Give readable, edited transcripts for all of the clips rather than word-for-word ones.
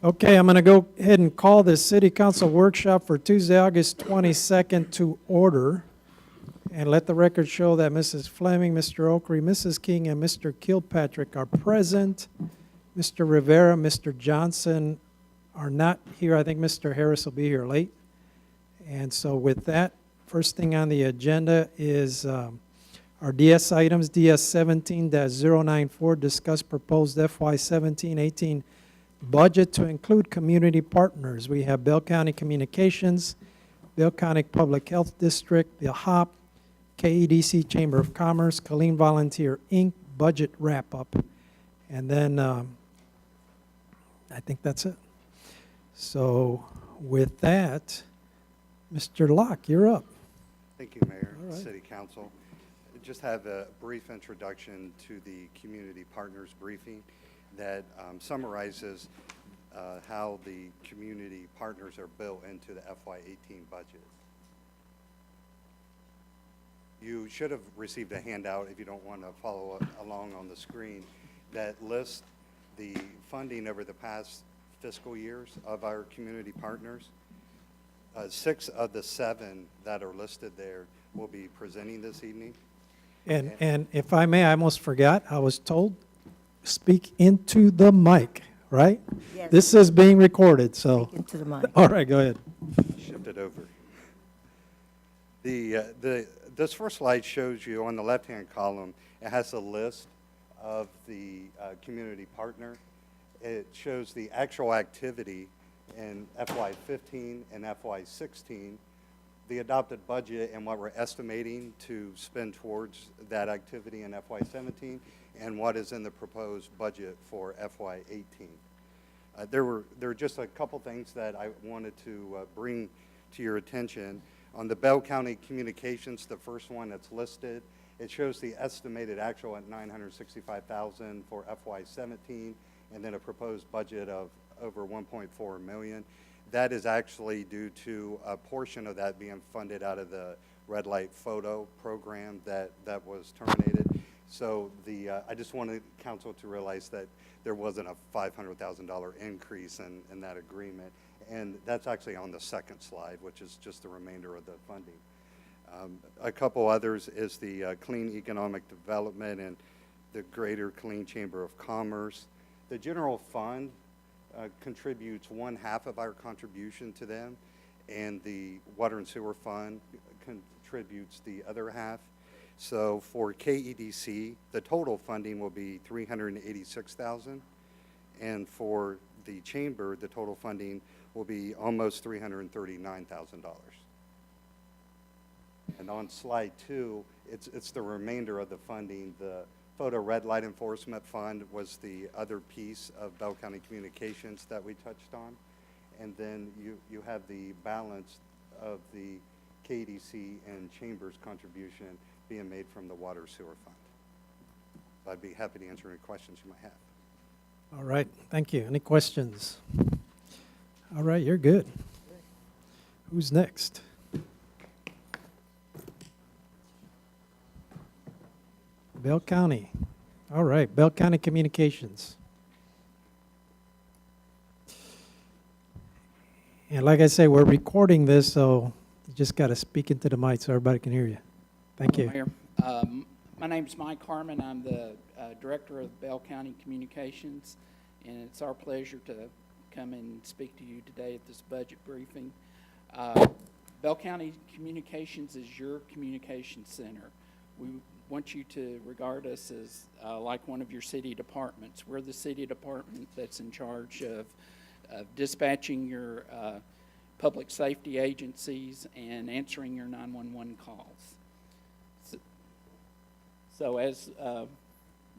Okay, I'm going to go ahead and call the City Council workshop for Tuesday, August 22nd to order. And let the record show that Mrs. Fleming, Mr. Oakley, Mrs. King, and Mr. Kilpatrick are present. Mr. Rivera, Mr. Johnson are not here. I think Mr. Harris will be here late. And so with that, first thing on the agenda is our DS items. DS 17-094, discuss proposed FY 17-18 budget to include community partners. We have Bell County Communications, Bell County Public Health District, the Hopf, KEDC Chamber of Commerce, Killeen Volunteer Inc., budget wrap-up. And then I think that's it. So with that, Mr. Locke, you're up. Thank you, Mayor, All right. City Council. Just have a brief introduction to the Community Partners briefing that summarizes how the community partners are built into the FY18 budget. You should have received a handout, if you don't want to follow along on the screen, that lists the funding over the past fiscal years of our community partners. 6 of the 7 that are listed there will be presenting this evening. And if I may, I almost forgot, I was told, speak into the mic, right? Yes. This is being recorded, so. Speak into the mic. All right, go ahead. Shift it over. This first slide shows you on the left-hand column, it has a list of the community partner. It shows the actual activity in FY15 and FY16, the adopted budget and what we're estimating to spend towards that activity in FY17, and what is in the proposed budget for FY18. There were just a couple things that I wanted to bring to your attention. On the Bell County Communications, the first one that's listed, it shows the estimated actual at $965,000 for FY17, and then a proposed budget of over $1.4 million. That is actually due to a portion of that being funded out of the red light photo program that was terminated. So I just wanted council to realize that there wasn't a $500,000 increase in that agreement. And that's actually on the second slide, which is just the remainder of the funding. A couple others is the Clean Economic Development and the Greater Killeen Chamber of Commerce. The general fund contributes 1/2 of our contribution to them, and the Water and Sewer Fund contributes the other half. So for KEDC, the total funding will be $386,000, and for the chamber, the total funding will be almost $339,000. And on slide 2, it's the remainder of the funding. The Photo Red Light Enforcement Fund was the other piece of Bell County Communications that we touched on. And then you have the balance of the KDC and Chambers contribution being made from the Water Sewer Fund. I'd be happy to answer any questions you might have. All right, thank you. Any questions? All right, you're good. Who's next? Bell County. All right, Bell County Communications. And like I say, we're recording this, so you just got to speak into the mic so everybody can hear you. Thank you. Mayor. My name's Mike Harmon. I'm the director of Bell County Communications, and it's our pleasure to come and speak to you today at this budget briefing. Bell County Communications is your communication center. We want you to regard us as like one of your city departments. We're the city department that's in charge of dispatching your public safety agencies and answering your 911 calls. So as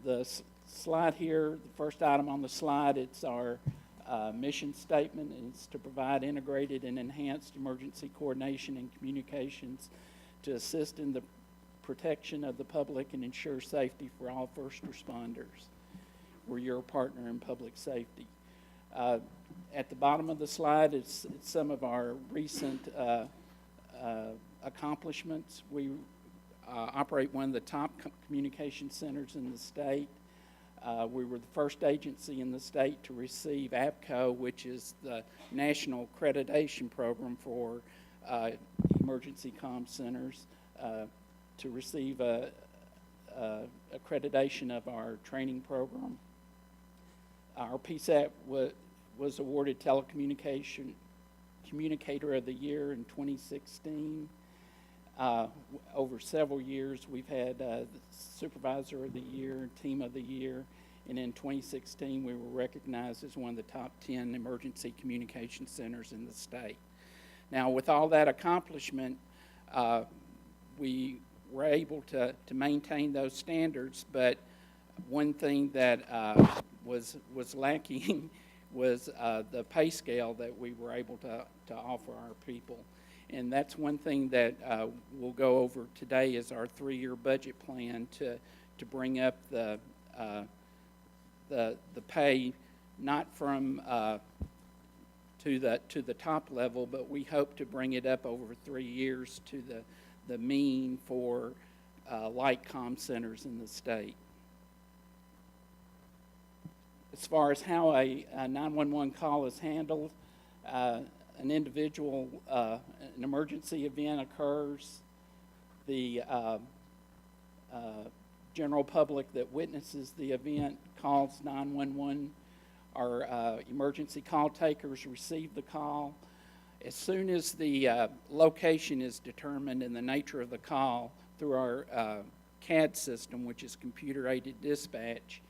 the slide here, the first item on the slide, it's our mission statement. It's to provide integrated and enhanced emergency coordination and communications to assist in the protection of the public and ensure safety for all first responders. We're your partner in public safety. At the bottom of the slide, it's some of our recent accomplishments. We operate one of the top communication centers in the state. We were the first agency in the state to receive APCO, which is the National Accreditation Program for Emergency Comm Centers, to receive accreditation of our training program. Our PSAT was awarded Telecommunicator of the Year in 2016. Over several years, we've had Supervisor of the Year, Team of the Year, and in 2016, we were recognized as one of the top 10 emergency communication centers in the state. Now, with all that accomplishment, we were able to maintain those standards, but one thing that was lacking was the pay scale that we were able to offer our people. And that's one thing that we'll go over today is our 3-year budget plan to bring up the pay, not from to the top level, but we hope to bring it up over 3 years to the mean for light comm centers in the state. As far as how a 911 call is handled, an individual, an emergency event occurs, the general public that witnesses the event calls 911. Our emergency call takers receive the call. As soon as the location is determined and the nature of the call through our CAD system, which is computer-aided dispatch,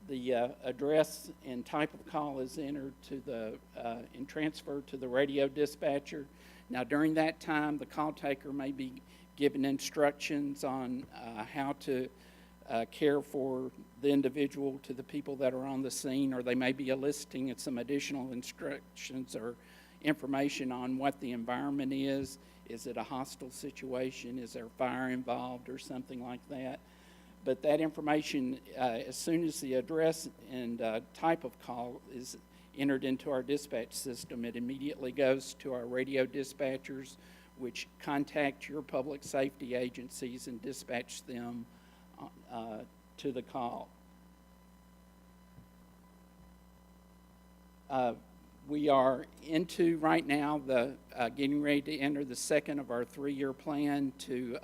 the address and type of call is entered to and transferred to the radio dispatcher. Now, during that time, the call taker may be given instructions on how to care for the individual to the people that are on the scene, or they may be eliciting some additional instructions or information on what the environment is. Is it a hostile situation? Is there fire involved or something like that? But that information, as soon as the address and type of call is entered into our dispatch system, it immediately goes to our radio dispatchers, which contact your public safety agencies and dispatch them to the call. We are into right now getting ready to enter the second of our 3-year plan to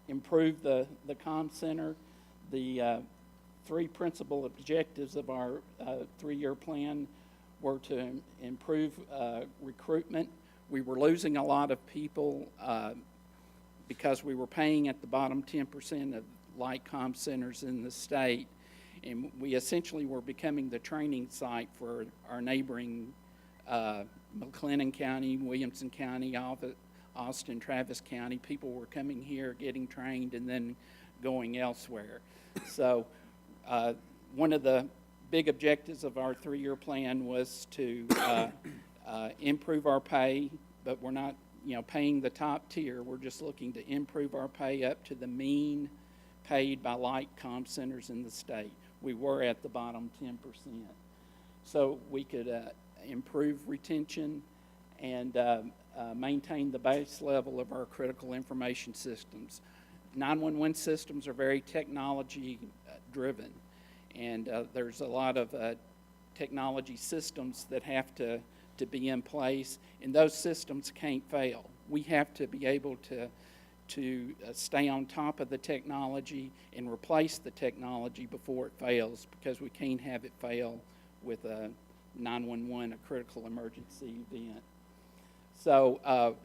improve the comm center. The 3 principal objectives of our 3-year plan were to improve recruitment. We were losing a lot of people because we were paying at the bottom 10% of light comm centers in the state, and we essentially were becoming the training site for our neighboring McLennan County, Williamson County, Austin, Travis County. People were coming here, getting trained, and then going elsewhere. So one of the big objectives of our 3-year plan was to improve our pay, but we're not paying the top tier. We're just looking to improve our pay up to the mean paid by light comm centers in the state. We were at the bottom 10%. So we could improve retention and maintain the base level of our critical information systems. 911 systems are very technology driven, and there's a lot of technology systems that have to be in place, and those systems can't fail. We have to be able to stay on top of the technology and replace the technology before it fails, because we can't have it fail with a 911, a critical emergency event. So,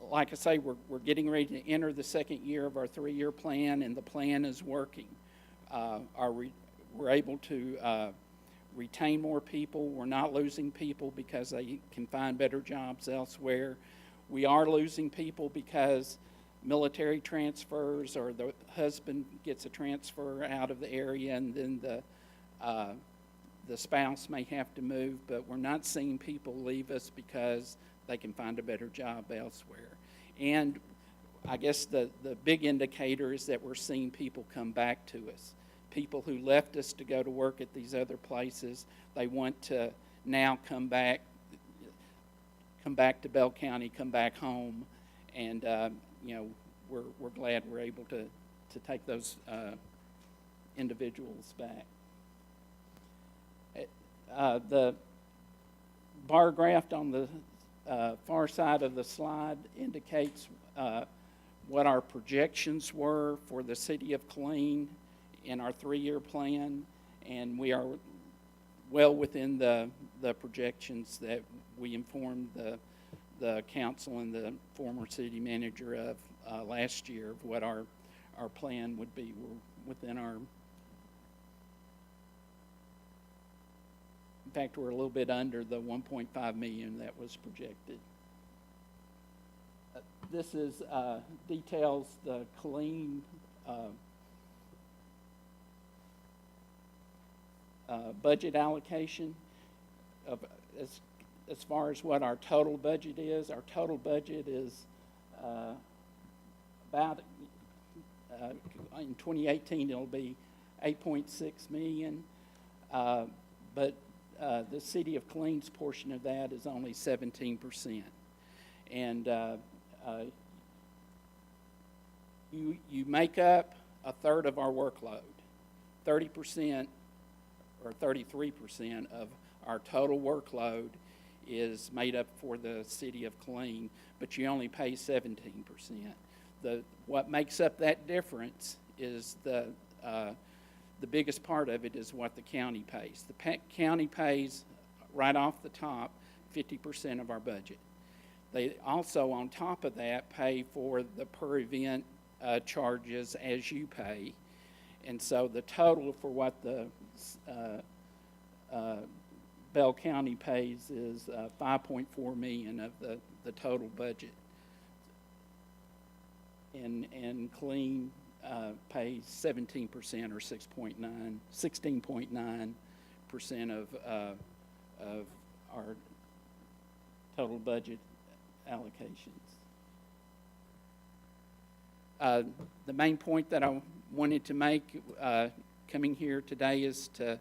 like I say, we're getting ready to enter the second year of our 3-year plan, and the plan is working. We're able to retain more people. We're not losing people because they can find better jobs elsewhere. We are losing people because military transfers, or the husband gets a transfer out of the area and then the spouse may have to move, but we're not seeing people leave us because they can find a better job elsewhere. And I guess the big indicator is that we're seeing people come back to us. People who left us to go to work at these other places, they want to now come back to Bell County, come back home, and we're glad we're able to take those individuals back. The bar graph on the far side of the slide indicates what our projections were for the city of Killeen in our 3-year plan, and we are well within the projections that we informed the council and the former city manager of last year of what our plan would be. We're within our, in fact, we're a little bit under the 1.5 million that was projected. This is details the Killeen budget allocation of as far as what our total budget is. Our total budget is about in 2018 it'll be 8.6 million, but the city of Killeen's portion of that is only 17%, and you make up a third of our workload. 30% or 33% of our total workload is made up for the city of Killeen, but you only pay 17%. What makes up that difference is the biggest part of it is what the county pays. The county pays right off the top 50% of our budget. They also, on top of that, pay for the per event charges as you pay. And so the total for what the Bell County pays is 5.4 million of the total budget. And Killeen pays 17% or 16.9% of our total budget allocations. The main point that I wanted to make coming here today is to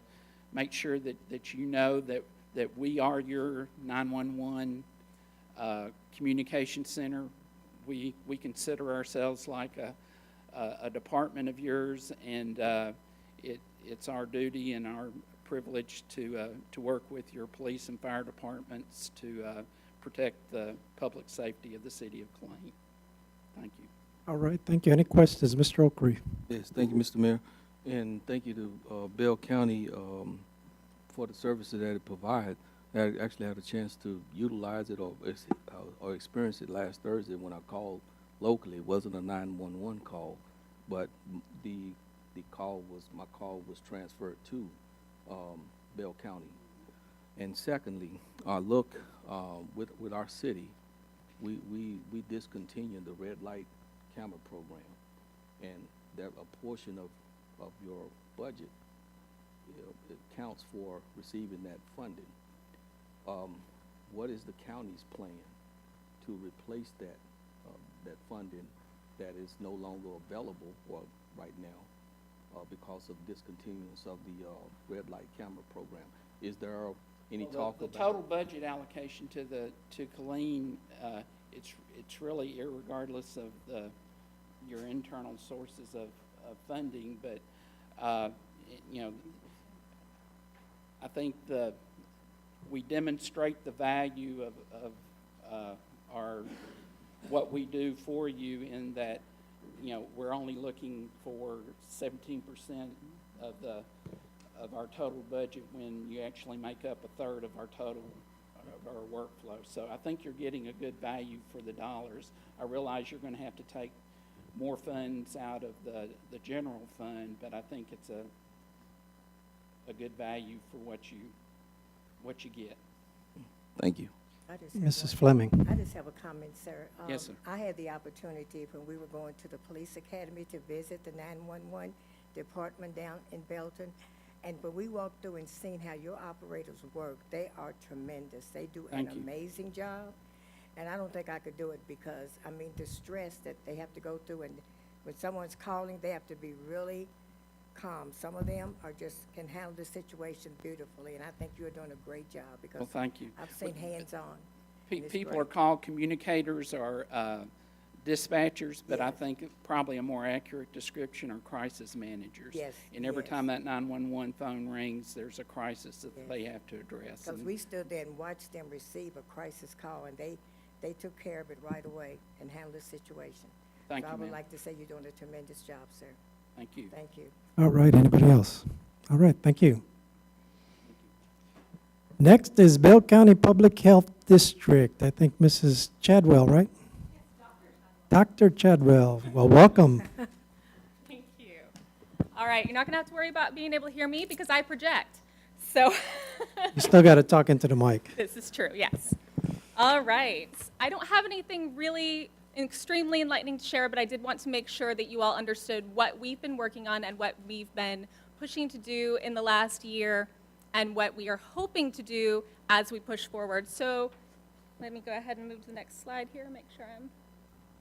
make sure that you know that we are your 911 communication center. We consider ourselves like a department of yours, and it's our duty and our privilege to work with your police and fire departments to protect the public safety of the city of Killeen. Thank you. All right, thank you. Any questions? Mr. Oakley? Yes, thank you, Mr. Mayor. And thank you to Bell County for the services that it provides. I actually had a chance to utilize it or experience it last Thursday when I called locally. It wasn't a 911 call, but my call was transferred to Bell County. And secondly, look, with our city, we discontinued the red light camera program, and that a portion of your budget, it counts for receiving that funding. What is the county's plan to replace that funding that is no longer available right now because of discontinuance of the red light camera program? Is there any talk about the about total budget allocation to Killeen? It's really irregardless of your internal sources of funding, but I think we demonstrate the value of what we do for you in that we're only looking for 17% of our total budget when you actually make up a third of our total of our workflow. So I think you're getting a good value for the dollars. I realize you're going to have to take more funds out of the general fund, but I think it's a good value for what you get. Thank you. Mrs. Fleming? I just have a comment, sir. Yes, sir. I had the opportunity when we were going to the police academy to visit the 911 department down in Belton. And when we walked through and seen how your operators work, they are tremendous. They do an amazing job. And I don't think I could do it because, I mean, the stress that they have to go through, and when someone's calling, they have to be really calm. Some of them can handle the situation beautifully, and I think you're doing a great job because Well, thank you. I've seen hands-on. People are called communicators or dispatchers, but I Yes. think probably a more accurate description are crisis managers. Yes, And every yes. time that 911 phone rings, there's a crisis that Yes. they have to address. Because And we stood there and watched them receive a crisis call, and they took care of it right away and handled the situation. Thank So you, I would ma'am. like to say you're doing a tremendous job, sir. Thank you. Thank you. All right, anybody else? All right, thank you. Next is Bell County Public Health District. I think Mrs. Chadwell, right? Dr. Chadwell, well, welcome. Thank you. All right, you're not going to have to worry about being able to hear me because I project. So You still got to talk into the mic. this is true, yes. All right. I don't have anything really extremely enlightening to share, but I did want to make sure that you all understood what we've been working on and what we've been pushing to do in the last year and what we are hoping to do as we push forward. So let me go ahead and move to the next slide here, make sure I'm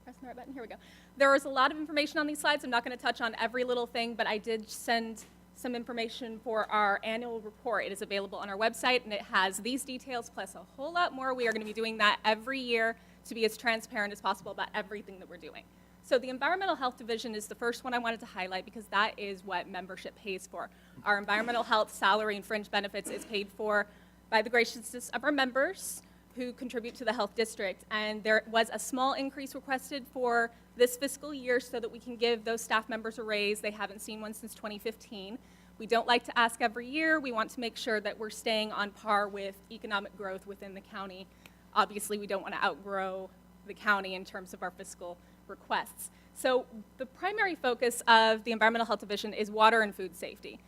pressing the right button. Here we go. There is a lot of information on these slides. I'm not going to touch on every little thing, but I did send some information for our annual report. It is available on our website, and it has these details plus a whole lot more. We are going to be doing that every year to be as transparent as possible about everything that we're doing. So the Environmental Health Division is the first one I wanted to highlight because that is what membership pays for. Our environmental health salary and fringe benefits is paid for by the graciousness of our members who contribute to the health district. And there was a small increase requested for this fiscal year so that we can give those staff members a raise. They haven't seen one since 2015. We don't like to ask every year. We want to make sure that we're staying on par with economic growth within the county. Obviously, we don't want to outgrow the county in terms of our fiscal requests. So the primary focus of the Environmental Health Division is water and food safety.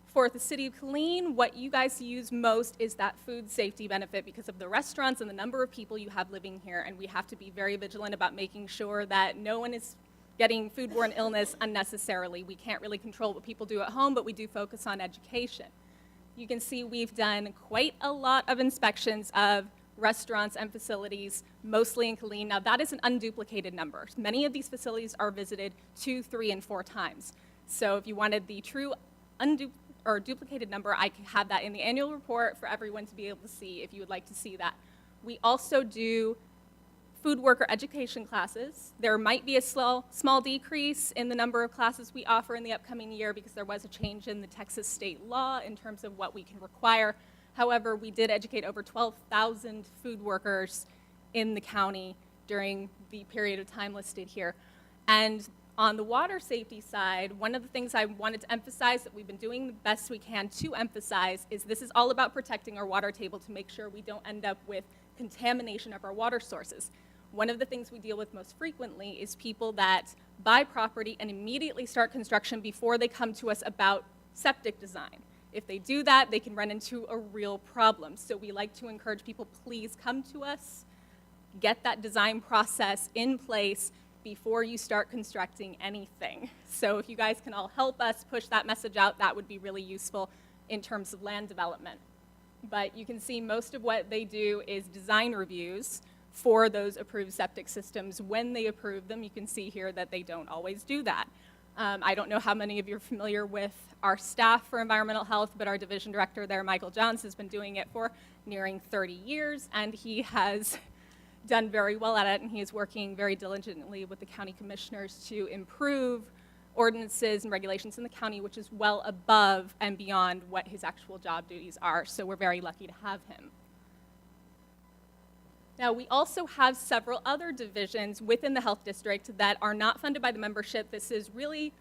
For the city of Killeen, what you guys use most is that food safety benefit because of the restaurants and the number of people you have living here, and we have to be very vigilant about making sure that no one is getting foodborne illness unnecessarily. We can't really control what people do at home, but we do focus on education. You can see we've done quite a lot of inspections of restaurants and facilities, mostly in Killeen. Now, that is an unduplicated number. Many of these facilities are visited 2, 3, and 4 times. So if you wanted the true duplicated number, I can have that in the annual report for everyone to be able to see if you would like to see that. We also do food worker education classes. There might be a small decrease in the number of classes we offer in the upcoming year because there was a change in the Texas state law in terms of what we can require. However, we did educate over 12,000 food workers in the county during the period of time listed here. And on the water safety side, one of the things I wanted to emphasize that we've been doing the best we can to emphasize is this is all about protecting our water table to make sure we don't end up with contamination of our water sources. One of the things we deal with most frequently is people that buy property and immediately start construction before they come to us about septic design. If they do that, they can run into a real problem. So we like to encourage people, please come to us, get that design process in place before you start constructing anything. So if you guys can all help us push that message out, that would be really useful in terms of land development. But you can see most of what they do is design reviews for those approved septic systems. When they approve them, you can see here that they don't always do that. I don't know how many of you are familiar with our staff for environmental health, but our division director there, Michael Johns, has been doing it for nearing 30 years, and he has done very well at it, and he is working very diligently with the county commissioners to improve ordinances and regulations in the county, which is well above and beyond what his actual job duties are. So we're very lucky to have him. Now, we also have several other divisions within the health district that are not funded by the membership. This is really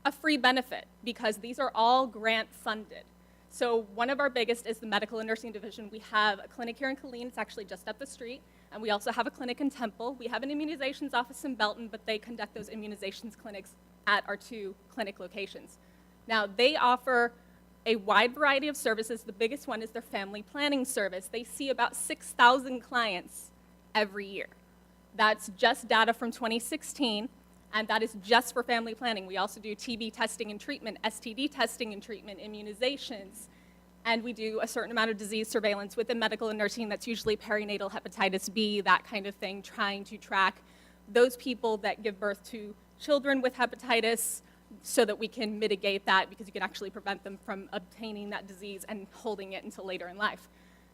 a free benefit because these are all grant funded. So one of our biggest is the medical and nursing division. We have a clinic here in Killeen. It's actually just up the street. And we also have a clinic in Temple. We have an immunizations office in Belton, but they conduct those immunizations clinics at our 2 clinic locations. Now, they offer a wide variety of services. The biggest one is their family planning service. They see about 6,000 clients every year. That's just data from 2016, and that is just for family planning. We also do TB testing and treatment, STD testing and treatment, immunizations, and we do a certain amount of disease surveillance within medical and nursing. That's usually perinatal hepatitis B, that kind of thing, trying to track those people that give birth to children with hepatitis so that we can mitigate that because you can actually prevent them from obtaining that disease and holding it until later in life.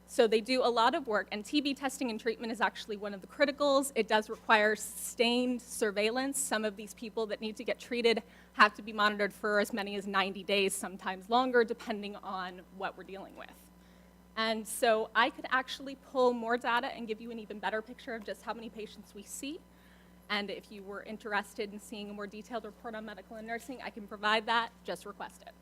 So they do a lot of work, and TB testing and treatment is actually one of the criticals. It does require sustained surveillance. Some of these people that need to get treated have to be monitored for as many as 90 days, sometimes longer, depending on what we're dealing with. And so I could actually pull more data and give you an even better picture of just how many patients we see. And if you were interested in seeing a more detailed report on medical and nursing, I can provide that. Just request it.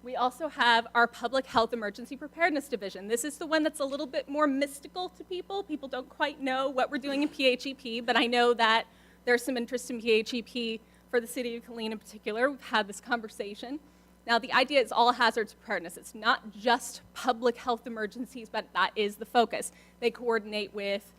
We also have our Public Health Emergency Preparedness Division. This is the one that's a little bit more mystical to people. People don't quite know what we're doing in PHEP, but I know that there's some interest in PHEP for the city of Killeen in particular. We've had this conversation. Now, the idea is all hazards preparedness. It's not just public health emergencies, but that is the focus. They coordinate with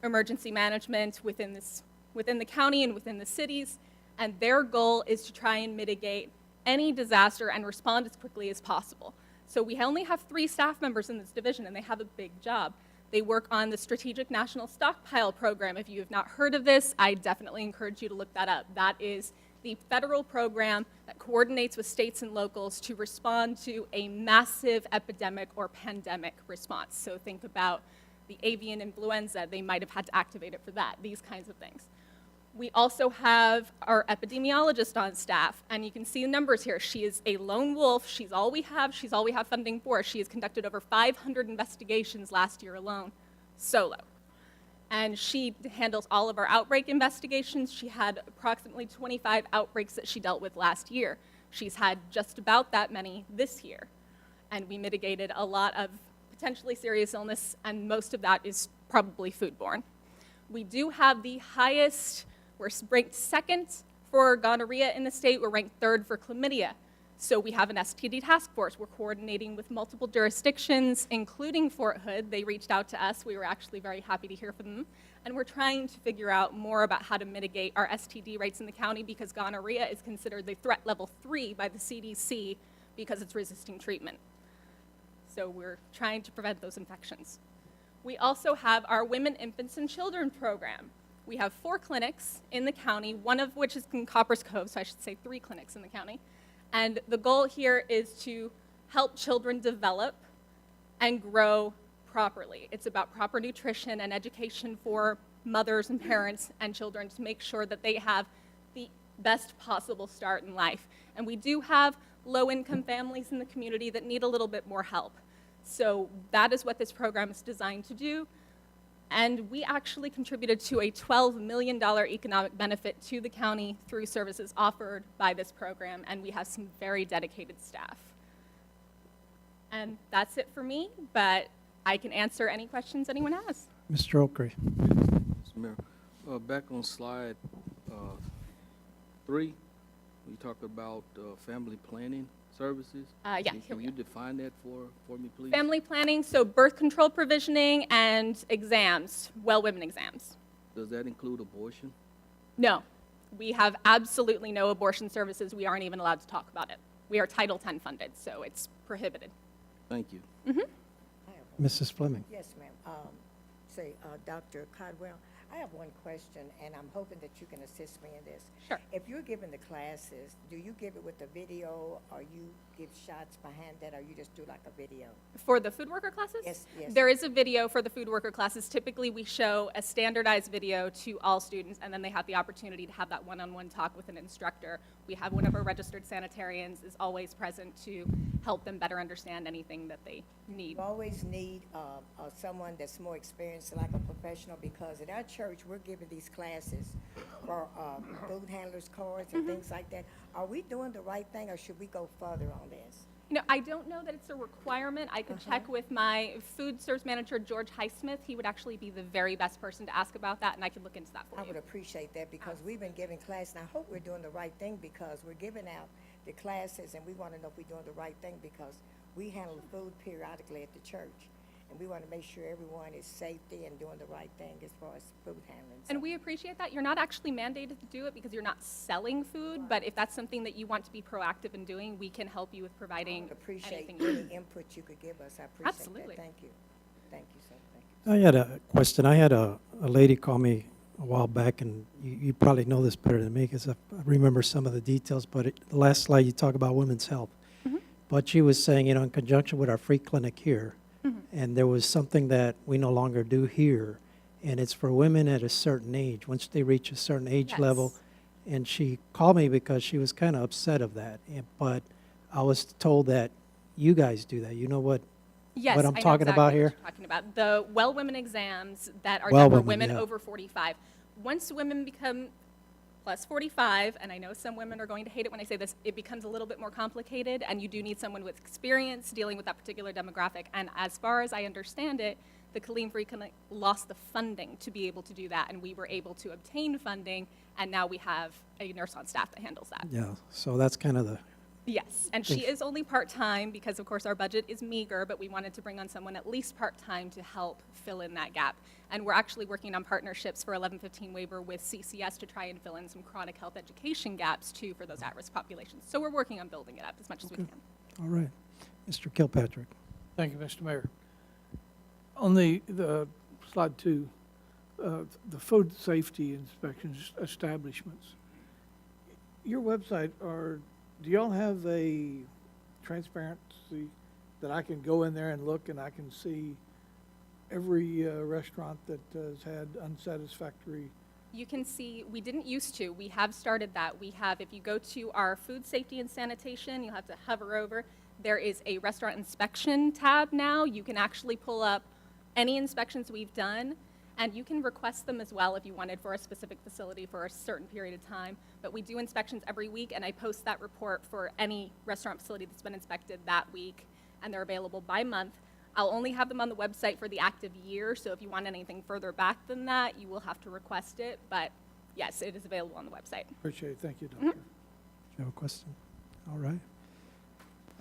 emergency management within the county and within the cities, and their goal is to try and mitigate any disaster and respond as quickly as possible. So we only have 3 staff members in this division, and they have a big job. They work on the Strategic National Stockpile Program. If you have not heard of this, I definitely encourage you to look that up. That is the federal program that coordinates with states and locals to respond to a massive epidemic or pandemic response. So think about the avian influenza. They might have had to activate it for that, these kinds of things. We also have our epidemiologist on staff, and you can see the numbers here. She is a lone wolf. She's all we have. She's all we have funding for. She has conducted over 500 investigations last year alone, solo. And she handles all of our outbreak investigations. She had approximately 25 outbreaks that she dealt with last year. She's had just about that many this year. And we mitigated a lot of potentially serious illness, and most of that is probably foodborne. We do have the highest, we're ranked 2nd for gonorrhea in the state. We're ranked 3rd for chlamydia. So we have an STD task force. We're coordinating with multiple jurisdictions, including Fort Hood. They reached out to us. We were actually very happy to hear from them. And we're trying to figure out more about how to mitigate our STD rates in the county, because gonorrhea is considered the threat level 3 by the CDC because it's resisting treatment. So we're trying to prevent those infections. We also have our Women, Infants, and Children program. We have 4 clinics in the county, one of which is in Coppers Cove, so I should say 3 clinics in the county. And the goal here is to help children develop and grow properly. It's about proper nutrition and education for mothers and parents and children to make sure that they have the best possible start in life. And we do have low-income families in the community that need a little bit more help. So that is what this program is designed to do. And we actually contributed to a $12 million economic benefit to the county through services offered by this program, and we have some very dedicated staff. And that's it for me, but I can answer any questions anyone has. Mr. Okri. Mr. Mayor, back on slide 3, we talked about family planning services. Yeah, here Can we you go. define that for me, please? Family planning, so birth control provisioning and exams, well women exams. Does that include abortion? No, we have absolutely no abortion services. We aren't even allowed to talk about it. We are Title X funded, so it's prohibited. Thank you. I have one. Mrs. Fleming. Yes, ma'am. Dr. Codwell, I have one question, and I'm hoping that you can assist me in this. Sure. If you're giving the classes, do you give it with the video, or you give shots behind that, or you just do like a video? For the food worker classes? Yes, yes. There is a video for the food worker classes. Typically, we show a standardized video to all students, and then they have the opportunity to have that one-on-one talk with an instructor. We have one of our registered sanitarians is always present to help them better understand anything that they need. You always need someone that's more experienced, like a professional, because at our church, we're giving these classes for food handlers cards and things like that. Are we doing the right thing, or should we go further on this? You know, I don't know that it's a requirement. I could check with my food service manager, George Highsmith. He would actually be the very best person to ask about that, and I could look into that for I you. would appreciate that, because we've been giving class, and I hope we're doing the right thing, because we're giving out the classes, and we want to know if we're doing the right thing, because we handle the food periodically at the church, and we want to make sure everyone is safety and doing the right thing as far as food handling. So And we appreciate that. You're not actually mandated to do it because you're not selling food, but if that's something that you want to be proactive in doing, we can help you with I providing would appreciate anything. any input you could give us. I appreciate Absolutely. that. Thank you. Thank you, sir. Thank you. I had a question. I had a lady call me a while back, and you probably know this better than me because I remember some of the details, but the last slide you talk about women's health. But she was saying, in conjunction with our free clinic here, and there was something that we no longer do here, and it's for women at a certain age, once they reach a certain age level. Yes. And she called me because she was kind of upset of that. But I was told that you guys do that. You know what? Yes, What I'm I know talking about exactly here? what you're talking about. The well women exams that are Well done for women, women yeah. over 45. Once women become plus 45, and I know some women are going to hate it when I say this, it becomes a little bit more complicated, and you do need someone with experience dealing with that particular demographic. And as far as I understand it, the Killeen Free Clinic lost the funding to be able to do that, and we were able to obtain funding, and now we have a nurse on staff that handles that. Yeah, so that's kind of the, Yes, and she is only part-time because, of course, our budget is meager, but we wanted to bring on someone at least part-time to help fill in that gap. And we're actually working on partnerships for 1115 waiver with CCS to try and fill in some chronic health education gaps, too, for those at-risk populations. So we're working on building it up as much as we can. all right. Mr. Kilpatrick. Thank you, Mr. Mayor. On the slide 2, the food safety inspections establishments, your website do y'all have a transparency that I can go in there and look and I can see every restaurant that has had unsatisfactory? You can see, we didn't used to, we have started that. We have, if you go to our food safety and sanitation, you'll have to hover over. There is a restaurant inspection tab now. You can actually pull up any inspections we've done, and you can request them as well if you wanted for a specific facility for a certain period of time. But we do inspections every week, and I post that report for any restaurant facility that's been inspected that week, and they're available by month. I'll only have them on the website for the active year, so if you want anything further back than that, you will have to request it. But yes, it is available on the website. Appreciate it. Thank you, Doctor. Do you have a question? All right.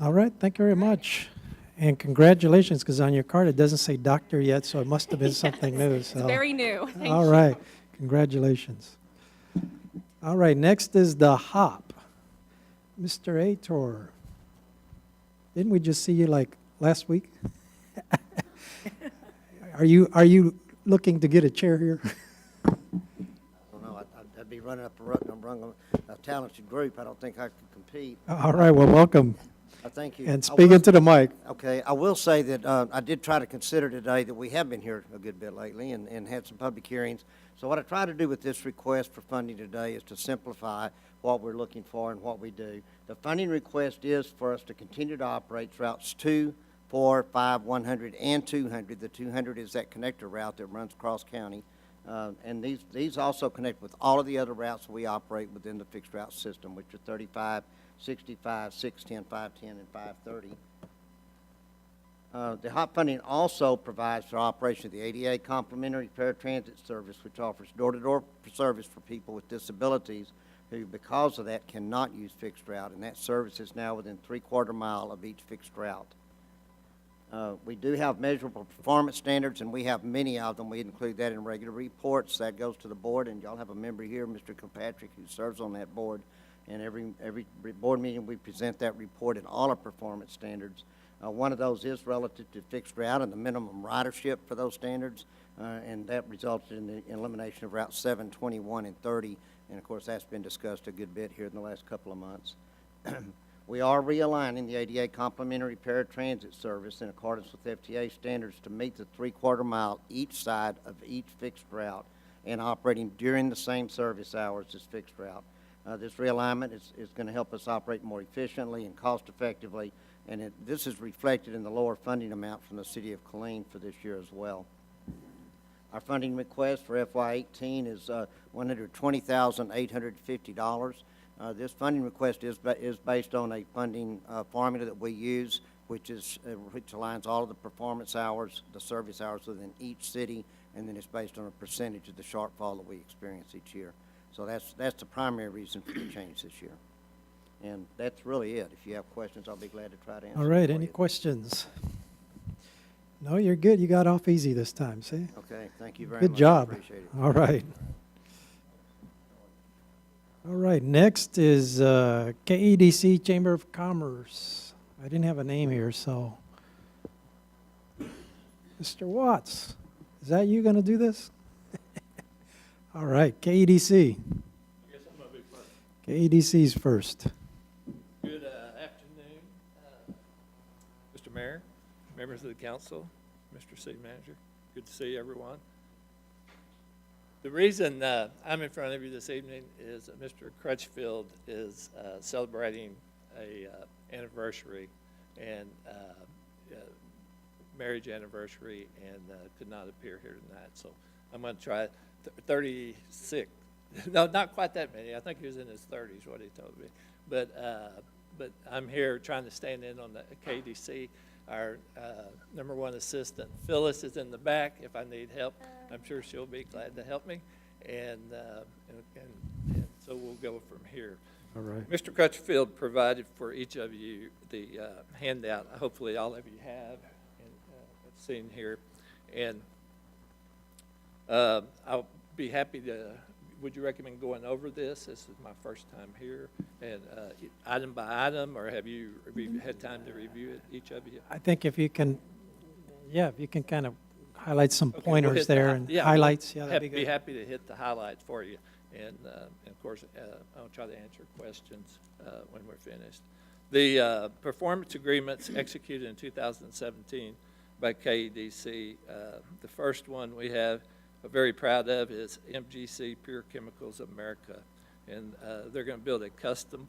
All right, thank you very much. And congratulations, because on your card it doesn't say doctor yet, so it must have been something new. It's So. very new. Thank All you. right, congratulations. All right, next is the Hop. Mr. Ator. Didn't we just see you like last week? Are you looking to get a chair here? I don't know, I'd be running up a talented group. I don't think I could compete. All right, well, welcome. Thank you. And speak into the mic. Okay, I will say that I did try to consider today that we have been here a good bit lately and had some public hearings. So what I try to do with this request for funding today is to simplify what we're looking for and what we do. The funding request is for us to continue to operate routes 2, 4, 5, 100, and 200. The 200 is that connector route that runs across county. And these also connect with all of the other routes we operate within the fixed route system, which are 35, 65, 610, 510, and 530. The HOP funding also provides for operation of the ADA Complimentary Paratransit Service, which offers door-to-door service for people with disabilities who, because of that, cannot use fixed route, and that service is now within 3/4 mile of each fixed route. We do have measurable performance standards, and we have many of them. We include that in regular reports. That goes to the board, and y'all have a member here, Mr. Kilpatrick, who serves on that board. And every board meeting, we present that report and all our performance standards. One of those is relative to fixed route and the minimum ridership for those standards, and that resulted in the elimination of Route 7, 21, and 30. And, of course, that's been discussed a good bit here in the last couple of months. We are realigning the ADA Complimentary Paratransit Service in accordance with FTA standards to meet the 3/4 mile each side of each fixed route and operating during the same service hours as fixed route. This realignment is going to help us operate more efficiently and cost-effectively, and this is reflected in the lower funding amount from the City of Killeen for this year as well. Our funding request for FY18 is $120,850. This funding request is based on a funding formula that we use, which aligns all of the performance hours, the service hours within each city, and then it's based on a percentage of the shortfall that we experience each year. So that's the primary reason for the change this year. And that's really it. If you have questions, I'll be glad to try to answer. All right, for any you. questions? No, you're good. You got off easy this time, see? Okay, thank you very Good much. job. I appreciate it. All right. All right, next is KEDC Chamber of Commerce. I didn't have a name here, so. Mr. Watts, is that you going to do this? All right, KEDC. I guess I'm gonna be first. KEDC's first. Good afternoon. Mayor, members of the council, Mr. City Manager. Good to see everyone. The reason I'm in front of you this evening is that Mr. Crutchfield is celebrating a anniversary and marriage anniversary and could not appear here tonight. So I'm going to try 36. No, not quite that many. I think he was in his 30s, what he told me. But I'm here trying to stand in on the KDC. Our number one assistant, Phyllis, is in the back. If I need help, I'm sure she'll be glad to help me. And so we'll go from here. All right. Mr. Crutchfield provided for each of you the handout. Hopefully all of you have seen here. And I'll be happy to, would you recommend going over this? This is my first time here. And item by item, or have you had time to review it, each of you? I think if you can, if you can kind of highlight some Okay, we'll pointers hit the there hi- and yeah, highlights, we'll that'd be Be good. happy to hit the highlights for you. And of course, I'll try to answer questions when we're finished. The performance agreements executed in 2017 by KEDC, the first one we have, I'm very proud of, is MDC Pure Chemicals of America. And they're going to build a custom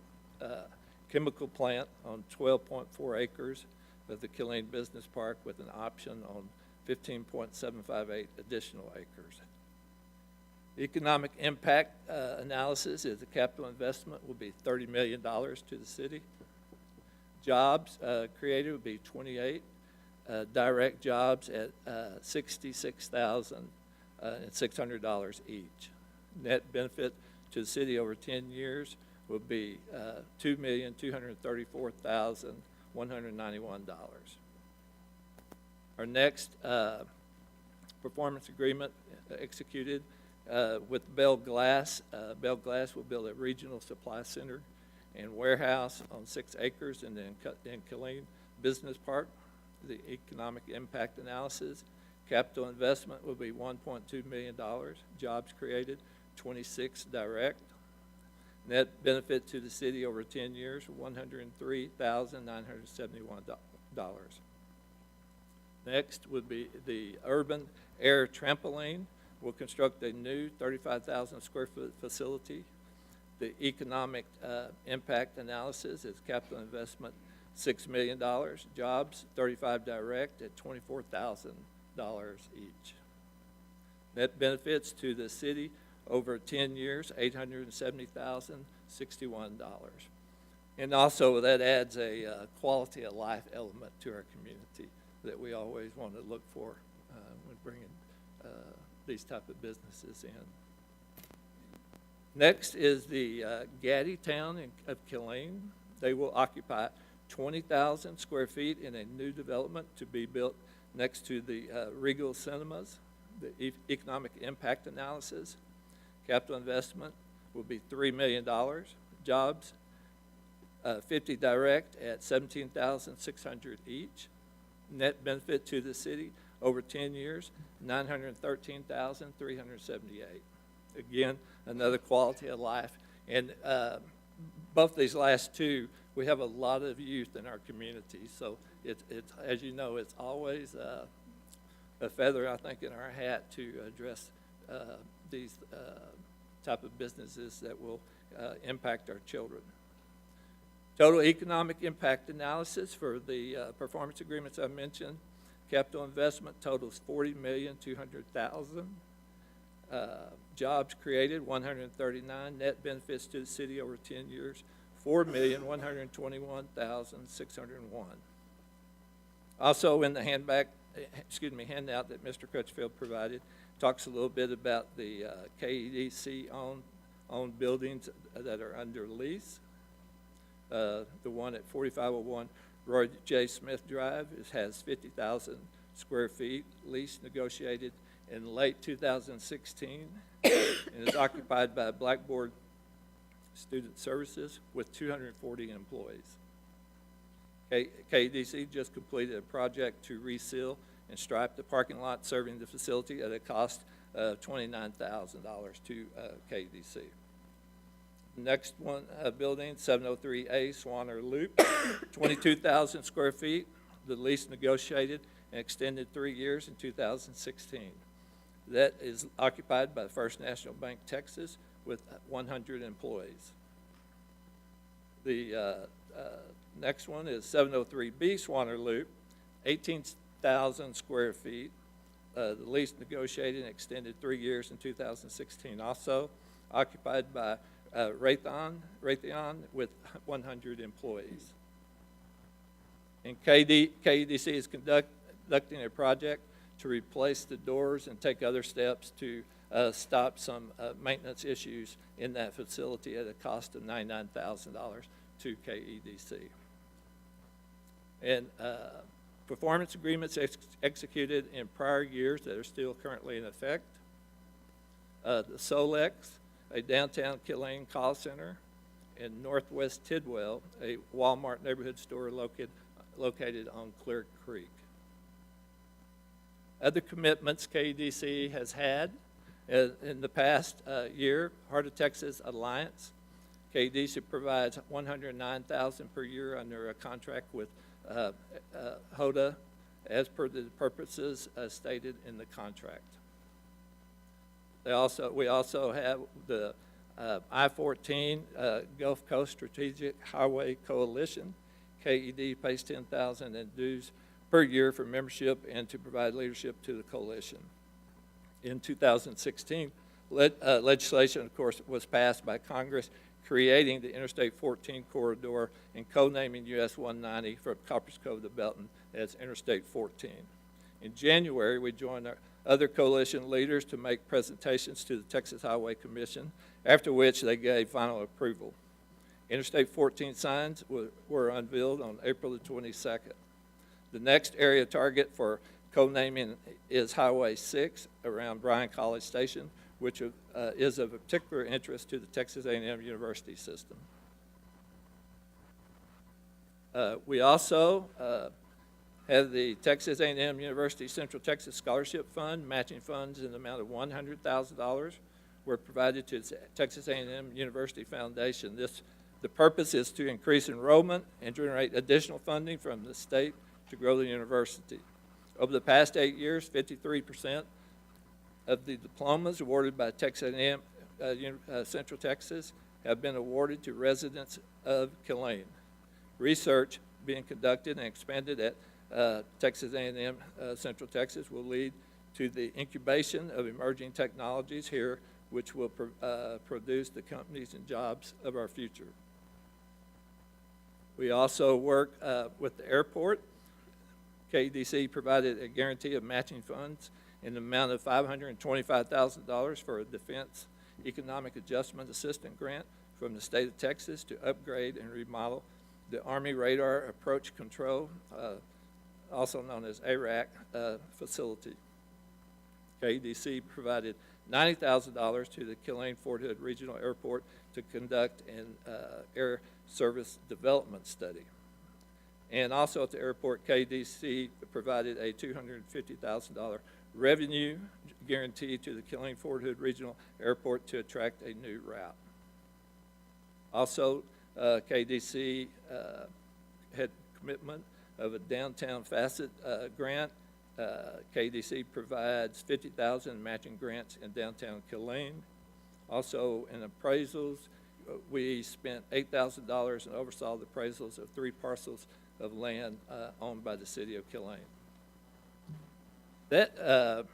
chemical plant on 12.4 acres of the Killeen Business Park with an option on 15.758 additional acres. Economic impact analysis is the capital investment will be $30 million to the city. Jobs created would be 28. Direct jobs at $66,600 each. Net benefit to the city over 10 years will be $2,234,191. Our next performance agreement executed with Bell Glass. Bell Glass will build a regional supply center and warehouse on 6 acres in Killeen Business Park. The economic impact analysis, capital investment will be $1.2 million. Jobs created, 26 direct. Net benefit to the city over 10 years, $103,971. Next would be the urban air trampoline. We'll construct a new 35,000 square foot facility. The economic impact analysis is capital investment $6 million, jobs 35 direct at $24,000 each. Net benefits to the city over 10 years, $870,061. And also that adds a quality of life element to our community that we always want to look for when bringing these type of businesses in. Next is the Gaddy town of Killeen. They will occupy 20,000 square feet in a new development to be built next to the Regal Cinemas. The economic impact analysis, capital investment will be $3 million. Jobs, 50 direct at $17,600 each. Net benefit to the city over 10 years, $913,378. Again, another quality of life. And both these last two, we have a lot of youth in our community. So it's as you know, it's always a feather, I think, in our hat to address these type of businesses that will impact our children. Total economic impact analysis for the performance agreements I mentioned. Capital investment totals $40,200,000. Jobs created 139. Net benefits to the city over 10 years, $4,121,601. Also in the handout that Mr. Crutchfield provided, talks a little bit about the KEDC owned buildings that are under lease. The one at 4501 Roy J. Smith Drive has 50,000 square feet, lease negotiated in late 2016, and is occupied by Blackboard Student Services with 240 employees. KEDC just completed a project to reseal and stripe the parking lot serving the facility at a cost of $29,000 to KEDC. Next one, building 703A Swanner Loop, 22,000 square feet, the lease negotiated and extended 3 years in 2016. That is occupied by First National Bank Texas with 100 employees. The next one is 703B Swanner Loop, 18,000 square feet. The lease negotiated and extended 3 years in 2016. Also occupied by Raytheon with 100 employees. And KEDC is conducting a project to replace the doors and take other steps to stop some maintenance issues in that facility at a cost of $99,000 to KEDC. And performance agreements executed in prior years that are still currently in effect. The Solex, a downtown Killeen call center, and Northwest Tidwell, a Walmart neighborhood store located on Clear Creek. Other commitments KEDC has had in the past year: Heart of Texas Alliance. KEDC provides $109,000 per year under a contract with HODA as per the purposes stated in the contract. We also have the I-14 Gulf Coast Strategic Highway Coalition. KED pays $10,000 in dues per year for membership and to provide leadership to the coalition. In 2016, legislation, of course, was passed by Congress creating the Interstate 14 corridor and co-naming US 190 from Copperas Cove to Belton as Interstate 14. In January, we joined our other coalition leaders to make presentations to the Texas Highway Commission, after which they gave final approval. Interstate 14 signs were unveiled on April the 22nd. The next area target for co-naming is Highway 6 around Bryan College Station, which is of particular interest to the Texas A&M University system. We also have the Texas A&M University Central Texas Scholarship Fund. Matching funds in the amount of $100,000 were provided to the Texas A&M University Foundation. The purpose is to increase enrollment and generate additional funding from the state to grow the university. Over the past 8 years, 53% of the diplomas awarded by Texas A&M Central Texas have been awarded to residents of Killeen. Research being conducted and expanded at Texas A&M Central Texas will lead to the incubation of emerging technologies here, which will produce the companies and jobs of our future. We also work with the airport. KEDC provided a guarantee of matching funds in the amount of $525,000 for a Defense Economic Adjustment Assistance Grant from the state of Texas to upgrade and remodel the Army Radar Approach Control, also known as ARAC, facility. KEDC provided $90,000 to the Killeen-Fort Hood Regional Airport to conduct an air service development study. And also at the airport, KEDC provided a $250,000 revenue guarantee to the Killeen-Fort Hood Regional Airport to attract a new route. Also, KEDC had commitment of a downtown facet grant. KEDC provides $50,000 in matching grants in downtown Killeen. Also in appraisals, we spent $8,000 and oversaw the appraisals of 3 parcels of land owned by the city of Killeen. That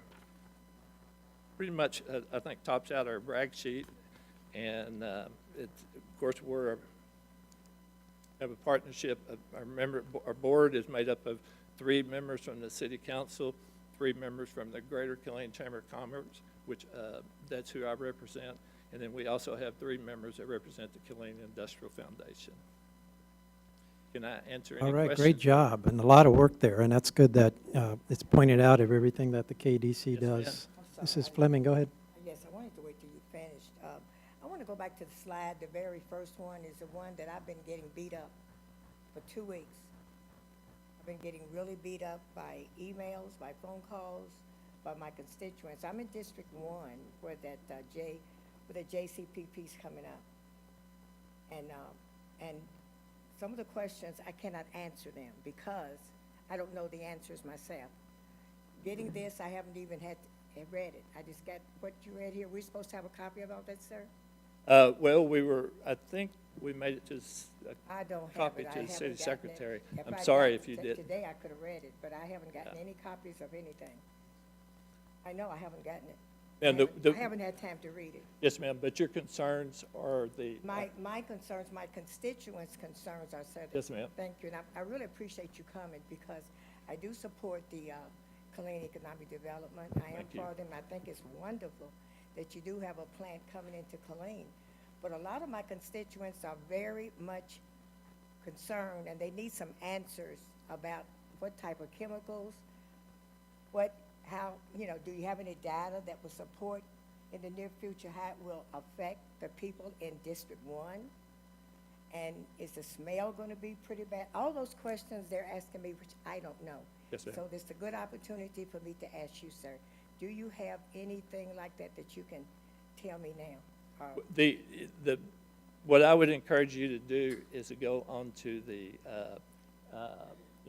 pretty much, I think, tops out our brag sheet. And of course, we have a partnership. Our board is made up of 3 members from the city council, 3 members from the Greater Killeen Chamber of Commerce, which that's who I represent. And then we also have 3 members that represent the Killeen Industrial Foundation. Can I answer any questions? All right, great job, and a lot of work there, and that's good that it's pointed out of everything that the KDC Yes, does. ma'am. Mrs. Fleming, go ahead. Yes, I wanted to wait till you finished. I want to go back to the slide. The very first one is the one that I've been getting beat up for 2 weeks. I've been getting really beat up by emails, by phone calls, by my constituents. I'm in District 1 where that where the JCPP's coming up. And some of the questions, I cannot answer them because I don't know the answers myself. Getting this, I haven't even read it. I just got what you read here. We're supposed to have a copy of all that, sir? Well, I think we made it to I don't have copy it. I to the haven't city gotten it. secretary. If I'm I sorry got if you it didn't. today, I could have read it, but I haven't gotten Yeah. any copies of anything. I know I haven't gotten it. And I haven't had time to read it. yes, ma'am, but your concerns are the. My concerns, my constituents' concerns are certain. Yes, ma'am. Thank you, and I really appreciate you coming because I do support the Killeen Economic Development. I am Thank you. for them. I think it's wonderful that you do have a plant coming into Killeen. But a lot of my constituents are very much concerned, and they need some answers about what type of chemicals, do you have any data that will support in the near future how it will affect the people in District 1? And is the smell going to be pretty bad? All those questions they're asking me, which I don't know. Yes, ma'am. So this is a good opportunity for me to ask you, sir. Do you have anything like that that you can tell me now? What I would encourage you to do is to go onto the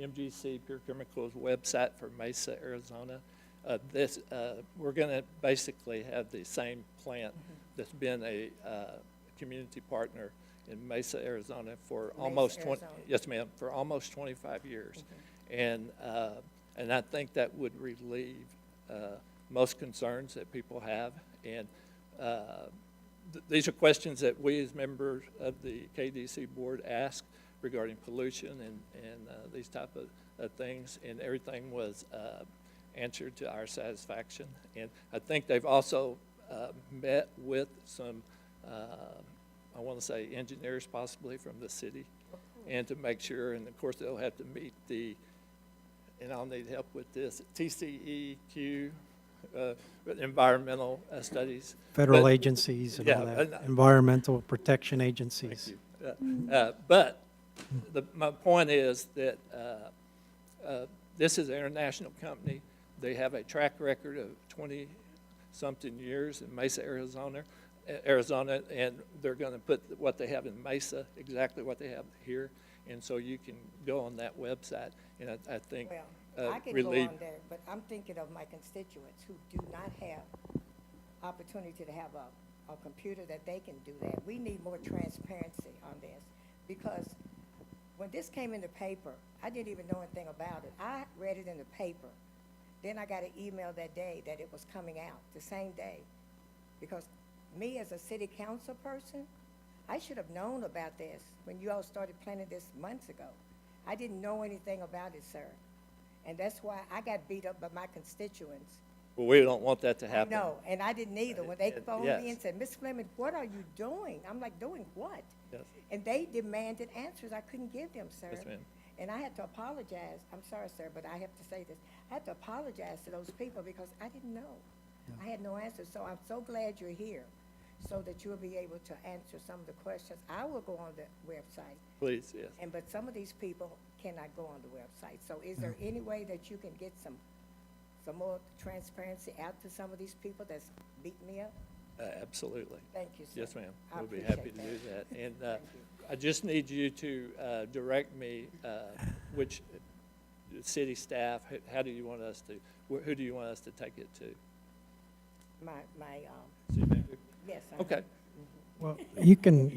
MDC Pure Chemicals website for Mesa, Arizona. We're going to basically have the same plant that's been a community partner in Mesa, Arizona for almost 20. Arizona. Yes, ma'am, for almost 25 years, and I think that would relieve most concerns that people have, and these are questions that we as members of the KDC board ask regarding pollution and these type of things, and everything was answered to our satisfaction. And I think they've also met with some, I want to say engineers possibly from the city, and to make sure, and of course they'll have to meet and I'll need help with this, TCEQ, environmental studies. Federal But- agencies and Yeah, all that, and- environmental protection agencies. Thank you. But my point is that this is an international company. They have a track record of 20-something years in Mesa, Arizona, and they're going to put what they have in Mesa, exactly what they have here, and so you can go on that website, and I think Well, I can go relieve. on there, but I'm thinking of my constituents who do not have opportunity to have a computer that they can do that. We need more transparency on this, because when this came in the paper, I didn't even know anything about it. I read it in the paper. Then I got an email that day that it was coming out, the same day. Because me as a city council person, I should have known about this when you all started planning this months ago. I didn't know anything about it, sir. And that's why I got beat up by my constituents. Well, we don't want that to happen. No, and I didn't either. When they phoned me and Yes. said, Miss Fleming, what are you doing? I'm like, doing what? Yes. And they demanded answers I couldn't give them, sir. Yes, ma'am. And I had to apologize. I'm sorry, sir, but I have to say this. I had to apologize to those people because I didn't know. I had no answers. So I'm so glad you're here so that you'll be able to answer some of the questions. I will go on the website, Please, yes. but some of these people cannot go on the website. So is there any way that you can get some more transparency out to some of these people that's beating me up? Absolutely. Thank you, sir. Yes, ma'am. I We'll be happy to appreciate do that. And Thank you. I just need you to direct me, which city staff, how do you want us to, who do you want us to take it to? City manager? Yes. Okay. Well, you can,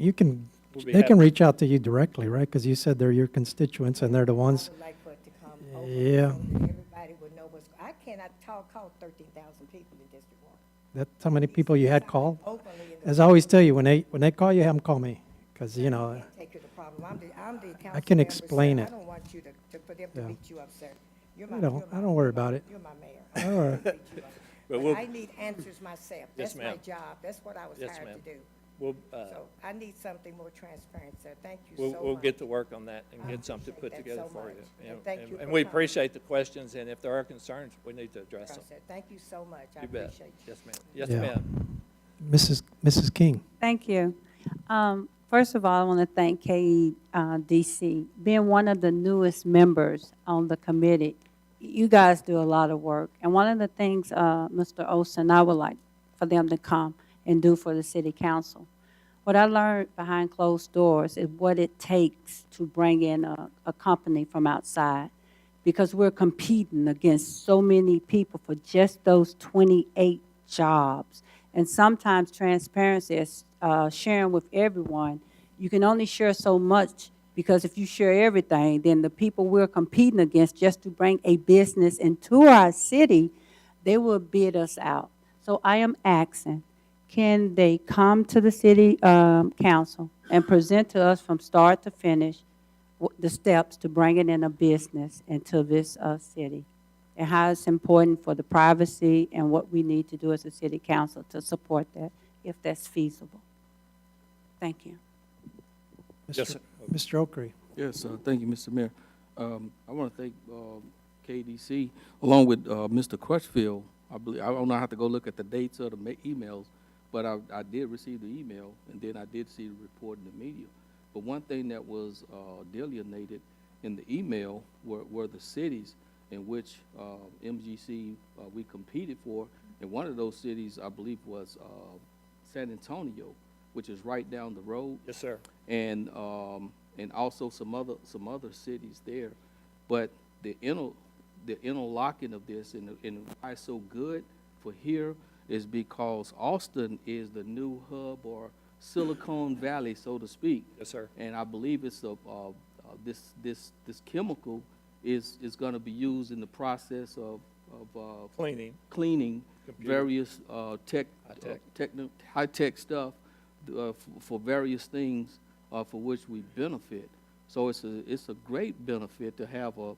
We'll be they can happy. reach out to you directly, right? Because you said they're your constituents and they're the ones. I would like for it to come open Yeah. so that everybody would know I cannot call 13,000 people in District 1. That's how many people you had called? Openly in the As I always tell you, when they call you, have them call me, because, you know, can't take you the problem. I'm the council I can member, sir. explain I it. don't want you for them to Yeah. beat you up, sir. You're I don't worry about it. You're my mayor. I don't All want to beat you up. But But we'll- I need answers myself. Yes, That's my ma'am. job. That's what I was Yes, hired ma'am. to do. We'll, So I need something more transparent, sir. Thank you so much. we'll get to work on that and I get something put appreciate that together so for much. you. And thank you And for we coming. appreciate the questions, and if there are concerns, we need to address them. Sir, thank you so much. I You bet. appreciate you. Yes, ma'am. Yes, Yeah. ma'am. Mrs. King. Thank you. First of all, I want to thank KDC. Being one of the newest members on the committee, you guys do a lot of work. And one of the things, Mr. Olson, I would like for them to come and do for the city council. What I learned behind closed doors is what it takes to bring in a company from outside. because we're competing against so many people for just those 28 jobs. And sometimes transparency is sharing with everyone. You can only share so much, because if you share everything, then the people we're competing against just to bring a business into our city, they will bid us out. So I am asking, can they come to the city council and present to us from start to finish the steps to bringing in a business into this city, and how it's important for the privacy and what we need to do as a city council to support that, if that's feasible. Thank you. Yes, sir. Mr. Okrie. Yes, thank you, Mr. Mayor. I want to thank KDC, along with Mr. Crutchfield. I don't know how to go look at the dates of the emails, but I did receive the email, and then I did see the report in the media. But one thing that was delineated in the email were the cities in which MGC we competed for, and one of those cities, I believe, was San Antonio, which is right down the road. Yes, sir. And also some other cities there. But the interlocking of this and why it's so good for here is because Austin is the new hub, or Silicon Valley, so to speak. Yes, sir. And I believe it's this chemical is going to be used in the process of cleaning Computer. various high-tech stuff for various things for which we benefit. So it's a great benefit to have a.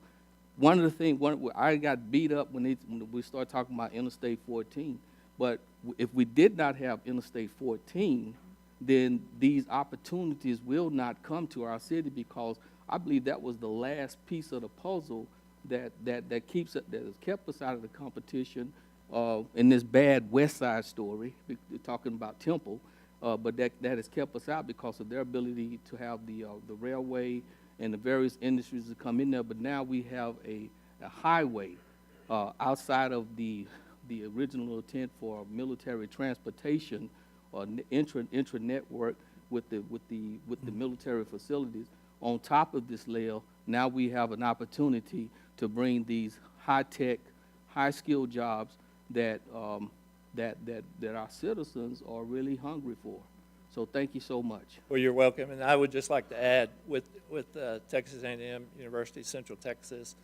One of the things, I got beat up when we started talking about Interstate 14, but if we did not have Interstate 14, then these opportunities will not come to our city, because I believe that was the last piece of the puzzle that has kept us out of the competition in this bad West Side story, talking about Temple, but that has kept us out because of their ability to have the railway and the various industries that come in there. But now we have a highway outside of the original intent for military transportation, or intra-network with the military facilities. On top of this layer, now we have an opportunity to bring these high-tech, high-skilled jobs that our citizens are really hungry for. So thank you so much. Well, you're welcome. And I would just like to add, with Texas A&M University Central Texas,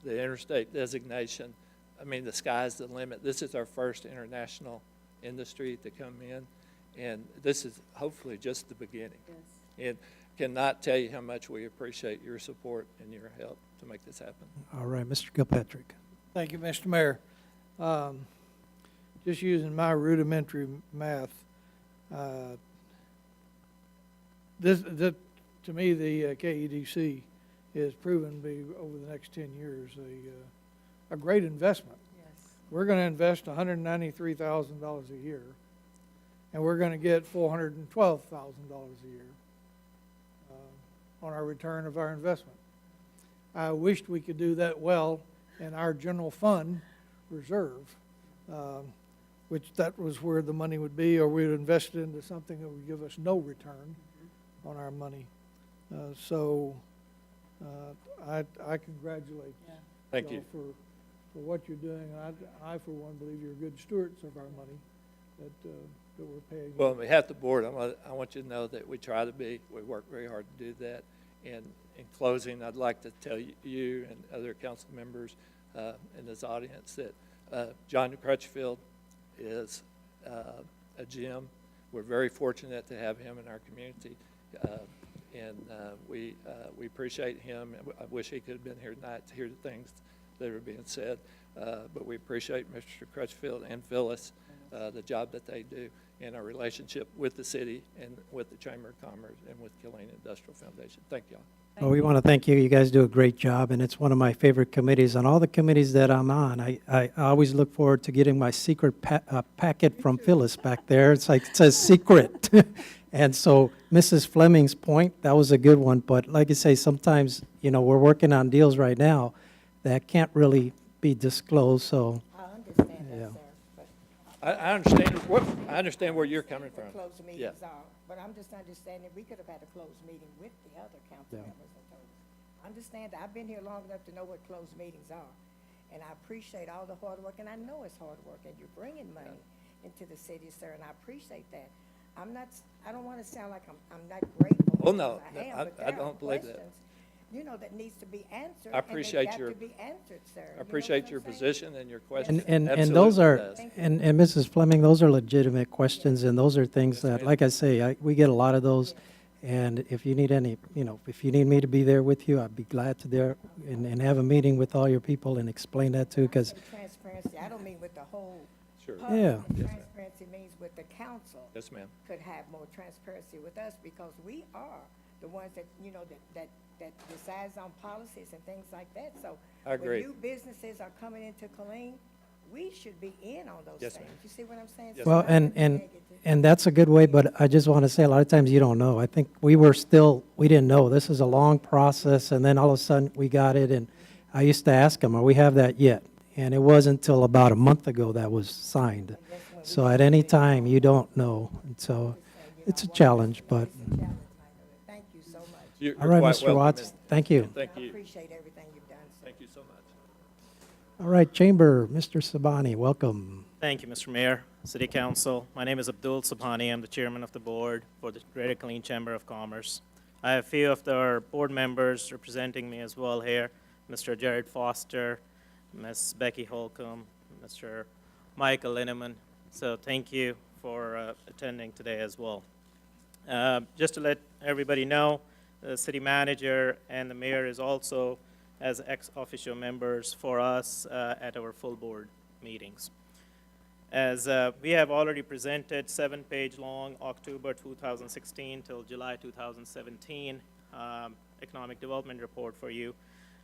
the interstate designation, I mean, the sky's the limit. This is our first international industry to come in, and this is hopefully just the beginning. Yes. And cannot tell you how much we appreciate your support and your help to make this happen. All right, Mr. Kilpatrick. Thank you, Mr. Mayor. Just using my rudimentary math, to me, the KEDC is proven to be, over the next 10 years, a great investment. Yes. We're going to invest $193,000 a year, and we're going to get $412,000 a year on our return of our investment. I wished we could do that well in our general fund reserve, which that was where the money would be, or we would invest it into something that would give us no return on our money. I congratulate Thank y'all you. for what you're doing. I, for one, believe you're good stewards of our money that we're paying. Well, on behalf of the board, I want you to know that we try to be. We work very hard to do that. And in closing, I'd like to tell you and other council members in this audience that John Crutchfield is a gem. We're very fortunate to have him in our community, and we appreciate him. I wish he could have been here tonight to hear the things that are being said, but we appreciate Mr. Crutchfield and Phyllis, the job that they do, and our relationship with the city and with the Chamber of Commerce and with Killeen Industrial Foundation. Thank y'all. Well, we want to thank you. You guys do a great job, and it's one of my favorite committees. On all the committees that I'm on, I always look forward to getting my secret packet from Phyllis back there. It's like it says secret. And so Mrs. Fleming's point, that was a good one. But like I say, sometimes, we're working on deals right now that can't really be disclosed. So I understand Yeah. that, sir, but I understand where you're coming from. closed Yeah. meetings are, but I'm just understanding, we could have had a closed meeting with the other council Yeah. members and told us. I'm understand that. I've been here long enough to know what closed meetings are. And I appreciate all the hard work, and I know it's hard work, and you're bringing money into the city, sir, and I appreciate that. I don't wanna sound like I'm not grateful. Oh, no, because I am, I- but I there are don't believe that. questions, you know, that needs to be answered. I appreciate your- And they got to be answered, sir. You know I what appreciate I'm your saying? position and your question. And those Absolutely are, does. and Mrs. Fleming, those are legitimate questions, and those are things that, ma'am. like I say, we get a lot of those. And if you need any, if you need me to be there with you, I'd be glad to there and have a meeting with all your people and explain that too, because, And transparency, I don't mean with the whole Sure. public. Yeah. Yes, ma'am. Transparency means with the council. Yes, ma'am. Could have more transparency with us, because we are the ones that, that decides on policies and things like that. So I agree. when new businesses are coming into Killeen, we should be in on those Yes, things. ma'am. You see what I'm saying? Yes, So well, I and, understand and, it. and that's a good way, but I just want to say, a lot of times you don't know. I think we didn't know. This is a long process, and then all of a sudden, we got it, and I used to ask them, we have that yet? And it wasn't until about a month ago that was signed. So at any time, you don't know. And so it's a challenge, but, It's a challenge, I know it. Thank you so much. You're all right, quite Mr. welcome, Watts, and thank you. Thank I you. appreciate everything you've done, sir. Thank you so much. All right, Chamber, Mr. Sabani, welcome. Thank you, Mr. Mayor, City Council. My name is Abdul Subhani. I'm the chairman of the board for the Greater Killeen Chamber of Commerce. I have a few of our board members representing me as well here, Mr. Jared Foster, Ms. Becky Holcomb, Mr. Michael Linneman. So thank you for attending today as well. Just to let everybody know, the city manager and the mayor is also as ex officio members for us at our full board meetings. As we have already presented 7-page long October 2016 till July 2017 economic development report for you.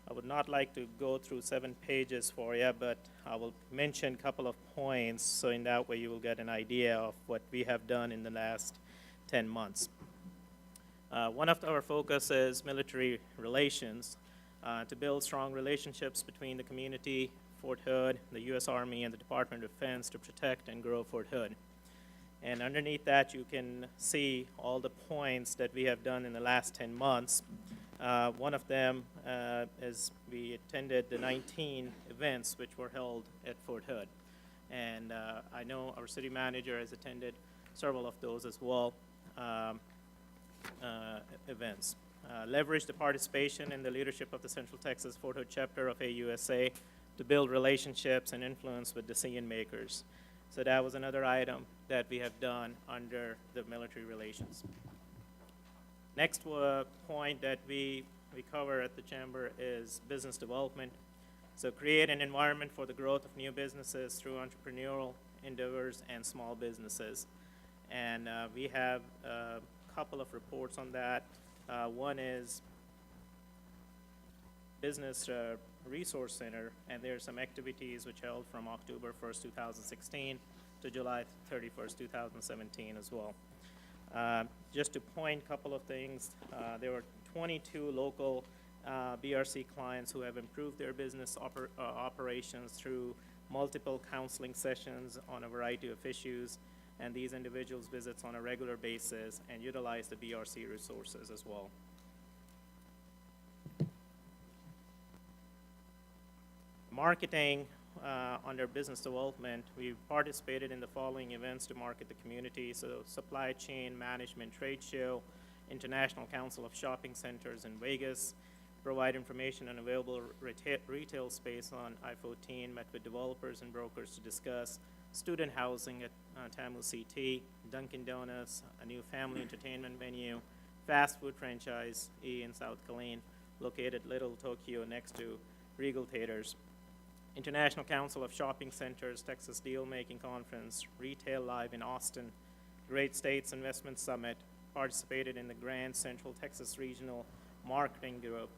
I would not like to go through 7 pages for you, but I will mention a couple of points, so in that way you will get an idea of what we have done in the last 10 months. One of our focus is military relations, to build strong relationships between the community, Fort Hood, the U.S. Army, and the Department of Defense to protect and grow Fort Hood. And underneath that, you can see all the points that we have done in the last 10 months. One of them is we attended the 19 events which were held at Fort Hood. And I know our city manager has attended several of those as well, events. Leverage the participation and the leadership of the Central Texas Fort Hood chapter of AUSA to build relationships and influence with decision makers. So that was another item that we have done under the military relations. Next point that we cover at the chamber is business development. So create an environment for the growth of new businesses through entrepreneurial endeavors and small businesses. And we have a couple of reports on that. One is Business Resource Center, and there are some activities which held from October 1st, 2016 to July 31st, 2017 as well. Just to point a couple of things, there were 22 local BRC clients who have improved their business operations through multiple counseling sessions on a variety of issues, and these individuals visits on a regular basis and utilize the BRC resources as well. Marketing under business development, we participated in the following events to market the community. So supply chain management trade show, International Council of Shopping Centers in Vegas, provide information on available retail space on I-14, met with developers and brokers to discuss student housing at Tamu CT, Dunkin' Donuts, a new family entertainment venue, fast food franchise in South Killeen, located Little Tokyo next to Regal Taters. International Council of Shopping Centers, Texas Deal-Making Conference, Retail Live in Austin, Great States Investment Summit, participated in the Grand Central Texas Regional Marketing Group,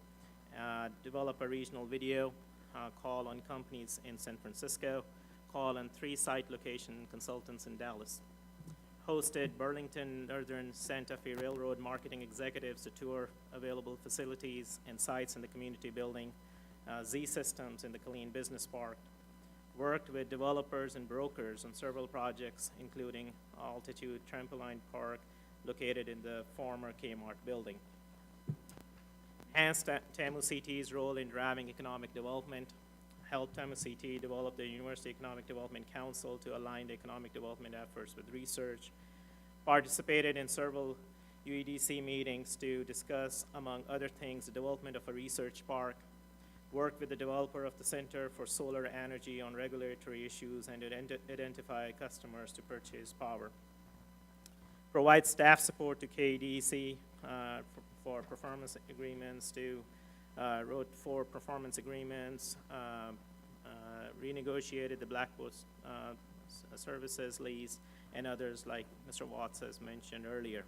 develop a regional video, call on companies in San Francisco, call on 3 site location consultants in Dallas. Hosted Burlington Northern Santa Fe Railroad marketing executives to tour available facilities and sites in the community building, Z Systems in the Killeen Business Park. Worked with developers and brokers on several projects, including Altitude Trampoline Park, located in the former Kmart building. enhance TAMU CT's role in driving economic development, help TAMU CT develop the University Economic Development Council to align the economic development efforts with research, participated in several UEDC meetings to discuss, among other things, the development of a research park, worked with the developer of the Center for Solar Energy on regulatory issues and identify customers to purchase power. Provide staff support to KDC for performance agreements, wrote 4 performance agreements, renegotiated the Blackwood services lease, and others like Mr. Watts has mentioned earlier.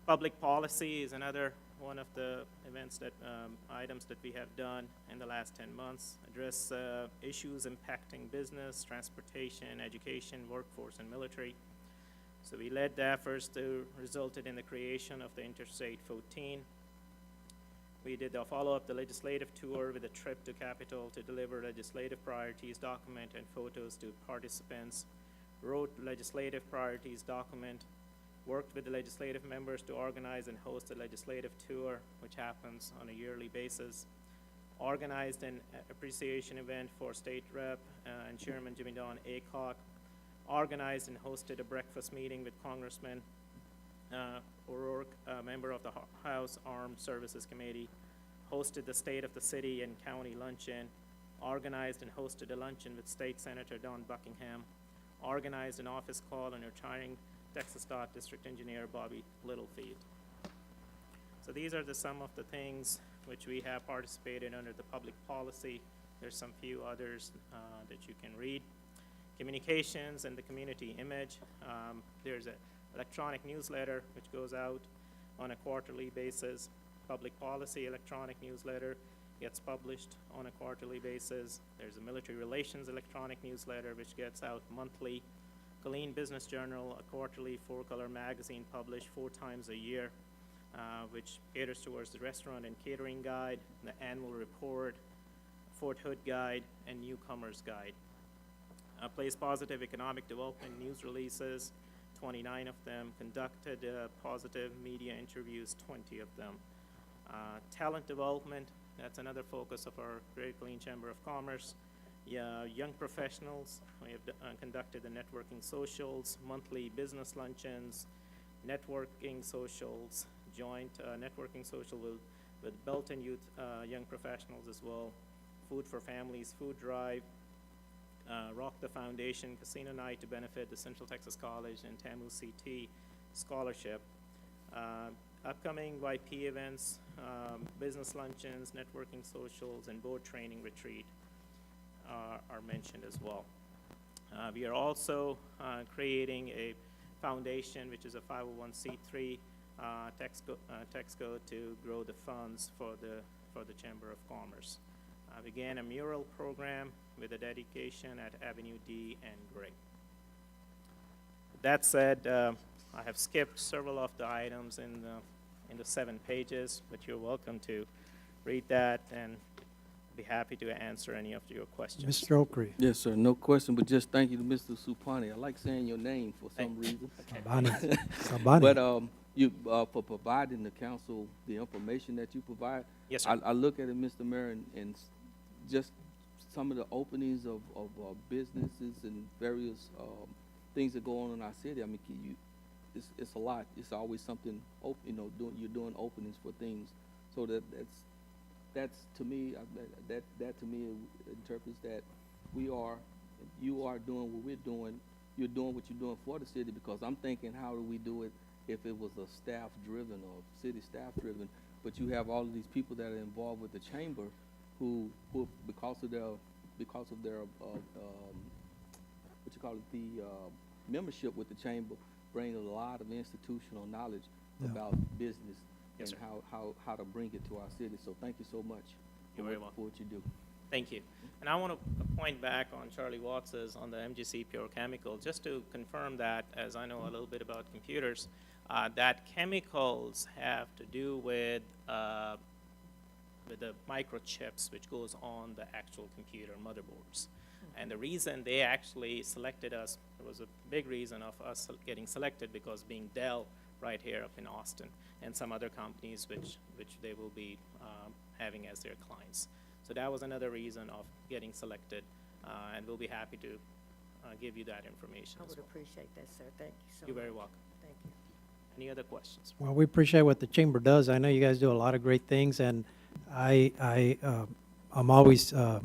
Public policy is another one of the items that we have done in the last 10 months. Address issues impacting business, transportation, education, workforce, and military. So we led the efforts that resulted in the creation of the Interstate 14. We did a follow-up the legislative tour with a trip to Capitol to deliver legislative priorities document and photos to participants. Wrote legislative priorities document. Worked with the legislative members to organize and host a legislative tour, which happens on a yearly basis. Organized an appreciation event for State Rep and Chairman Jimmy Don Aycock. Organized and hosted a breakfast meeting with Congressman O'Rourke, a member of the House Armed Services Committee. Hosted the State of the City and County Luncheon. Organized and hosted a luncheon with State Senator Don Buckingham. Organized an office call on retiring Texas Dot District Engineer Bobby Littlefield. So these are some of the things which we have participated under the public policy. There's some few others that you can read. Communications and the community image. There's an electronic newsletter which goes out on a quarterly basis. Public policy electronic newsletter gets published on a quarterly basis. There's a military relations electronic newsletter which gets out monthly. Colleen Business Journal, a quarterly 4-color magazine published 4 times a year, which caters towards the restaurant and catering guide, the annual report, Fort Hood guide, and newcomers guide. Plays positive economic development news releases, 29 of them. Conducted positive media interviews, 20 of them. Talent development, that's another focus of our Greater Killeen Chamber of Commerce. Young professionals, we have conducted the networking socials, monthly business luncheons, networking socials, joint networking social with Belton Youth Young Professionals as well, Food for Families, food drive, Rock the Foundation, Casino Night to benefit the Central Texas College and TAMU CT scholarship. Upcoming YP events, business luncheons, networking socials, and board training retreat are mentioned as well. We are also creating a foundation, which is a 501c3 tax code to grow the funds for the Chamber of Commerce. Began a mural program with a dedication at Avenue D and Gray. That said, I have skipped several of the items in the 7 pages, but you're welcome to read that and be happy to answer any of your questions. Mr. Oakley. Yes, sir, no question, but just thank you to Mr. Supani. I like saying your name for some reason. Sabani. Sabani. But you, for providing the council the information that you provide. Yes, sir. I look at it, Mr. Mayor, and just some of the openings of businesses and various things that go on in our city. I mean, it's a lot. It's always something, you're doing openings for things. So that's to me, that to me interprets that you are doing what we're doing. You're doing what you're doing for the city, because I'm thinking, how do we do it if it was a staff-driven or city staff-driven? But you have all of these people that are involved with the chamber who because of their membership with the chamber, bring a lot of institutional knowledge about business and how to bring it to our city. So thank you so much for what you do. Thank you. And I want to point back on Charlie Watts's on the MDC Pure Chemicals, just to confirm that, as I know a little bit about computers, that chemicals have to do with the microchips which goes on the actual computer motherboards. And the reason they actually selected us, there was a big reason of us getting selected, because being Dell right here up in Austin, and some other companies which they will be having as their clients. So that was another reason of getting selected, and we'll be happy to give you that information I as would well. appreciate that, sir. Thank you so much. You're very welcome. Thank you. Any other questions? Well, we appreciate what the chamber does. I know you guys do a lot of great things, and I'm always, how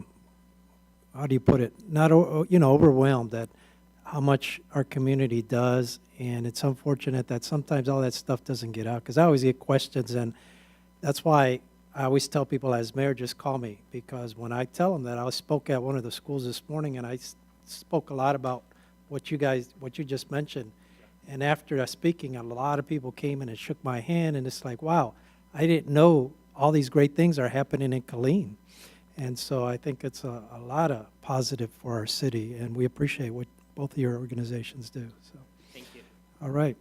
do you put it? Not, overwhelmed at how much our community does, and it's unfortunate that sometimes all that stuff doesn't get out, because I always get questions, and that's why I always tell people, as mayor, just call me, because when I tell them that, I spoke at one of the schools this morning, and I spoke a lot about what you just mentioned. And after speaking, a lot of people came in and shook my hand, and it's like, wow, I didn't know all these great things are happening in Killeen. And so I think it's a lot of positive for our city, and we appreciate what both of your organizations do. So, Thank you. all right.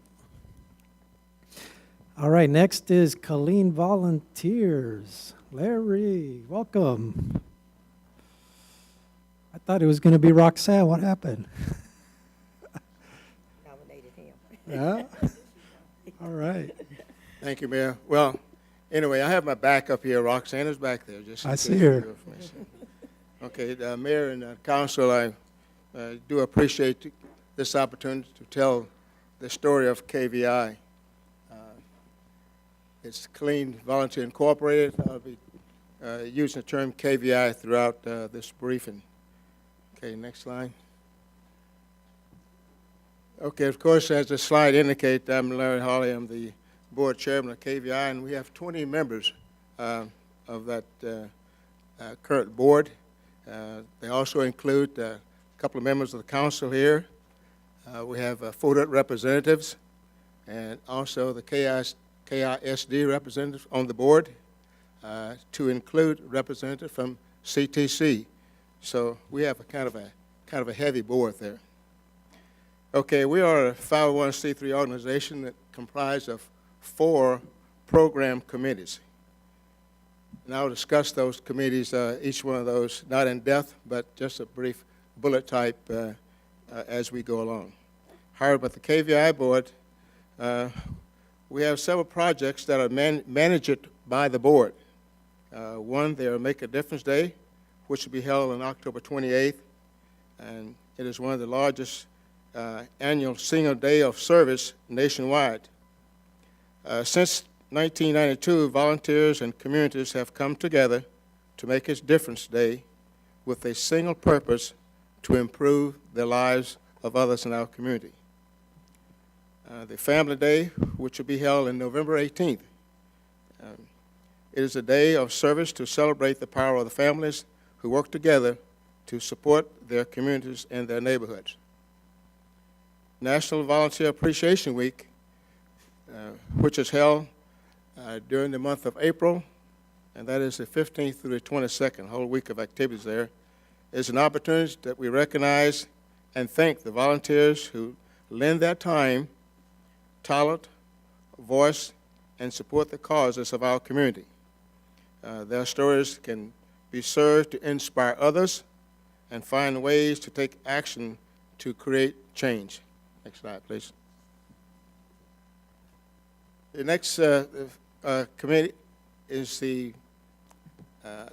All right, next is Killeen Volunteers. Larry, welcome. I thought it was going to be Roxanne. What happened? Nominated him. Yeah? All right. Thank you, Mayor. Well, anyway, I have my backup here. Roxanne is back there. Just in I case see for her. your information. Okay, Mayor and Council, I do appreciate this opportunity to tell the story of KVI. It's Killeen Volunteer Incorporated. I'll be using the term KVI throughout this briefing. Okay, next slide. Okay, of course, as the slide indicates, I'm Larry Hawley. I'm the board chairman of KVI, and we have 20 members of that current board. They also include a couple of members of the council here. We have 4 representatives, and also the KISD representative on the board, to include representative from CTC. So we have a kind of a heavy board there. Okay, we are a 501c3 organization that comprises of 4 program committees. And I'll discuss those committees, each one of those, not in depth, but just a brief bullet type as we go along. However, with the KVI board, we have several projects that are managed by the board. One, their Make a Difference Day, which will be held on October 28th, and it is one of the largest annual single day of service nationwide. Since 1992, volunteers and communities have come together to make a difference day with a single purpose: to improve the lives of others in our community. The Family Day, which will be held on November 18th. It is a day of service to celebrate the power of the families who work together to support their communities and their neighborhoods. National Volunteer Appreciation Week, which is held during the month of April, and that is the 15th through the 22nd, a whole week of activities there, is an opportunity that we recognize and thank the volunteers who lend their time, talent, voice, and support the causes of our community. Their stories can be served to inspire others and find ways to take action to create change. Next slide, please. The next committee is the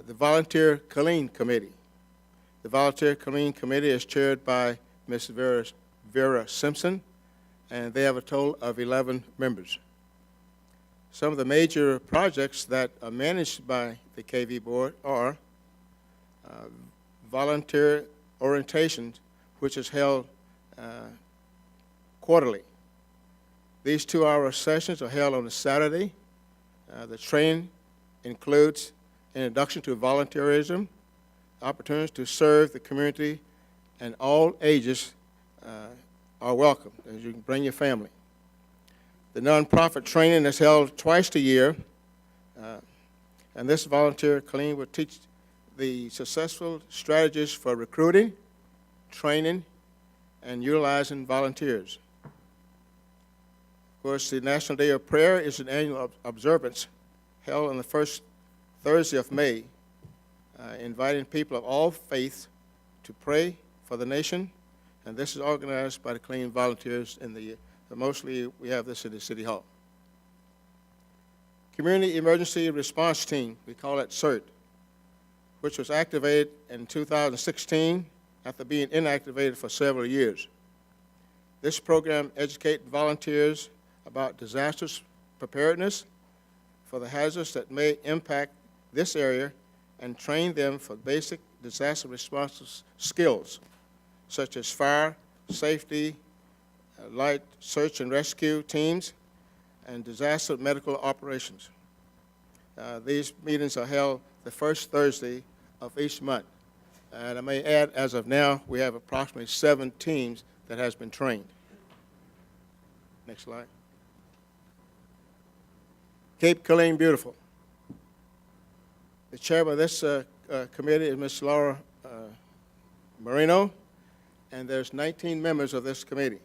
Volunteer Killeen Committee. The Volunteer Killeen Committee is chaired by Ms. Vera Simpson, and they have a total of 11 members. Some of the major projects that are managed by the KV board are volunteer orientation, which is held quarterly. These 2-hour sessions are held on a Saturday. The training includes introduction to volunteerism, opportunities to serve the community, and all ages are welcome, as you can bring your family. The nonprofit training is held twice a year, and this volunteer Killeen will teach the successful strategies for recruiting, training, and utilizing volunteers. Of course, the National Day of Prayer is an annual observance held on the first Thursday of May, inviting people of all faiths to pray for the nation, and this is organized by the Killeen volunteers in the mostly we have this in the City Hall. Community Emergency Response Team, we call it CERT, which was activated in 2016 after being inactivated for several years. This program educates volunteers about disasters preparedness for the hazards that may impact this area and train them for basic disaster response skills, such as fire, safety, light search and rescue teams, and disaster medical operations. These meetings are held the first Thursday of each month. And I may add, as of now, we have approximately 7 teams that has been trained. Next slide. Cape Clean Beautiful. The chairman of this committee is Ms. Laura Marino, and there's 19 members of this committee.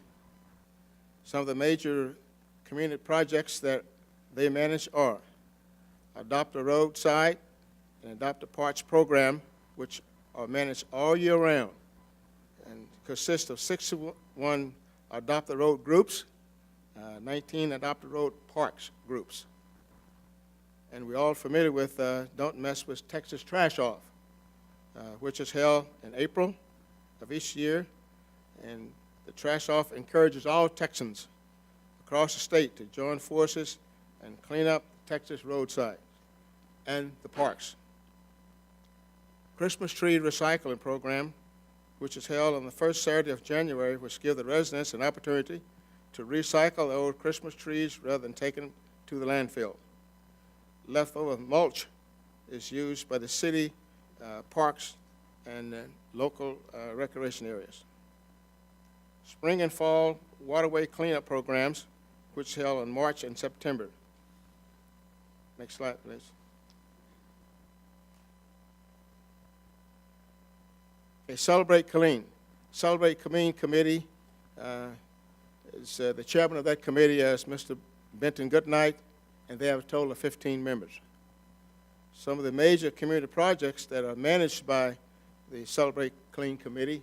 Some of the major community projects that they manage are Adopt a Roadside and Adopt a Parks program, which are managed all year round and consist of 61 Adopt a Road groups, 19 Adopt a Road Parks groups. And we're all familiar with Don't Mess with Texas Trash Off, which is held in April of each year. And the Trash Off encourages all Texans across the state to join forces and clean up the Texas roadside and the parks. Christmas Tree Recycling Program, which is held on the first Saturday of January, which gives the residents an opportunity to recycle the old Christmas trees rather than taking them to the landfill. Leftover mulch is used by the city parks and local recreation areas. Spring and fall waterway cleanup programs, which held in March and September. Next slide, please. Okay, Celebrate Killeen. Celebrate Killeen Committee is the chairman of that committee is Mr. Benton Goodnight, and they have a total of 15 members. Some of the major community projects that are managed by the Celebrate Killeen Committee,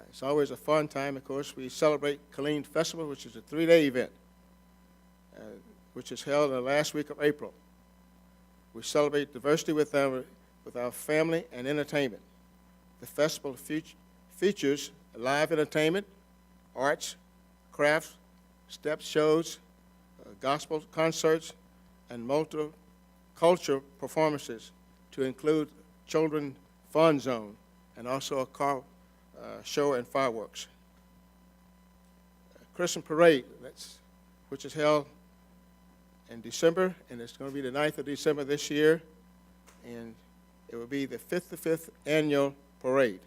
it's always a fun time, of course. We celebrate Killeen Festival, which is a 3-day event, which is held in the last week of April. We celebrate diversity with our family and entertainment. The festival features live entertainment, arts, crafts, step shows, gospel concerts, and multicultural performances to include children fun zone and also a car show and fireworks. Christmas Parade, which is held in December, and it's going to be the 9th of December this year, and it will be the 55th annual parade.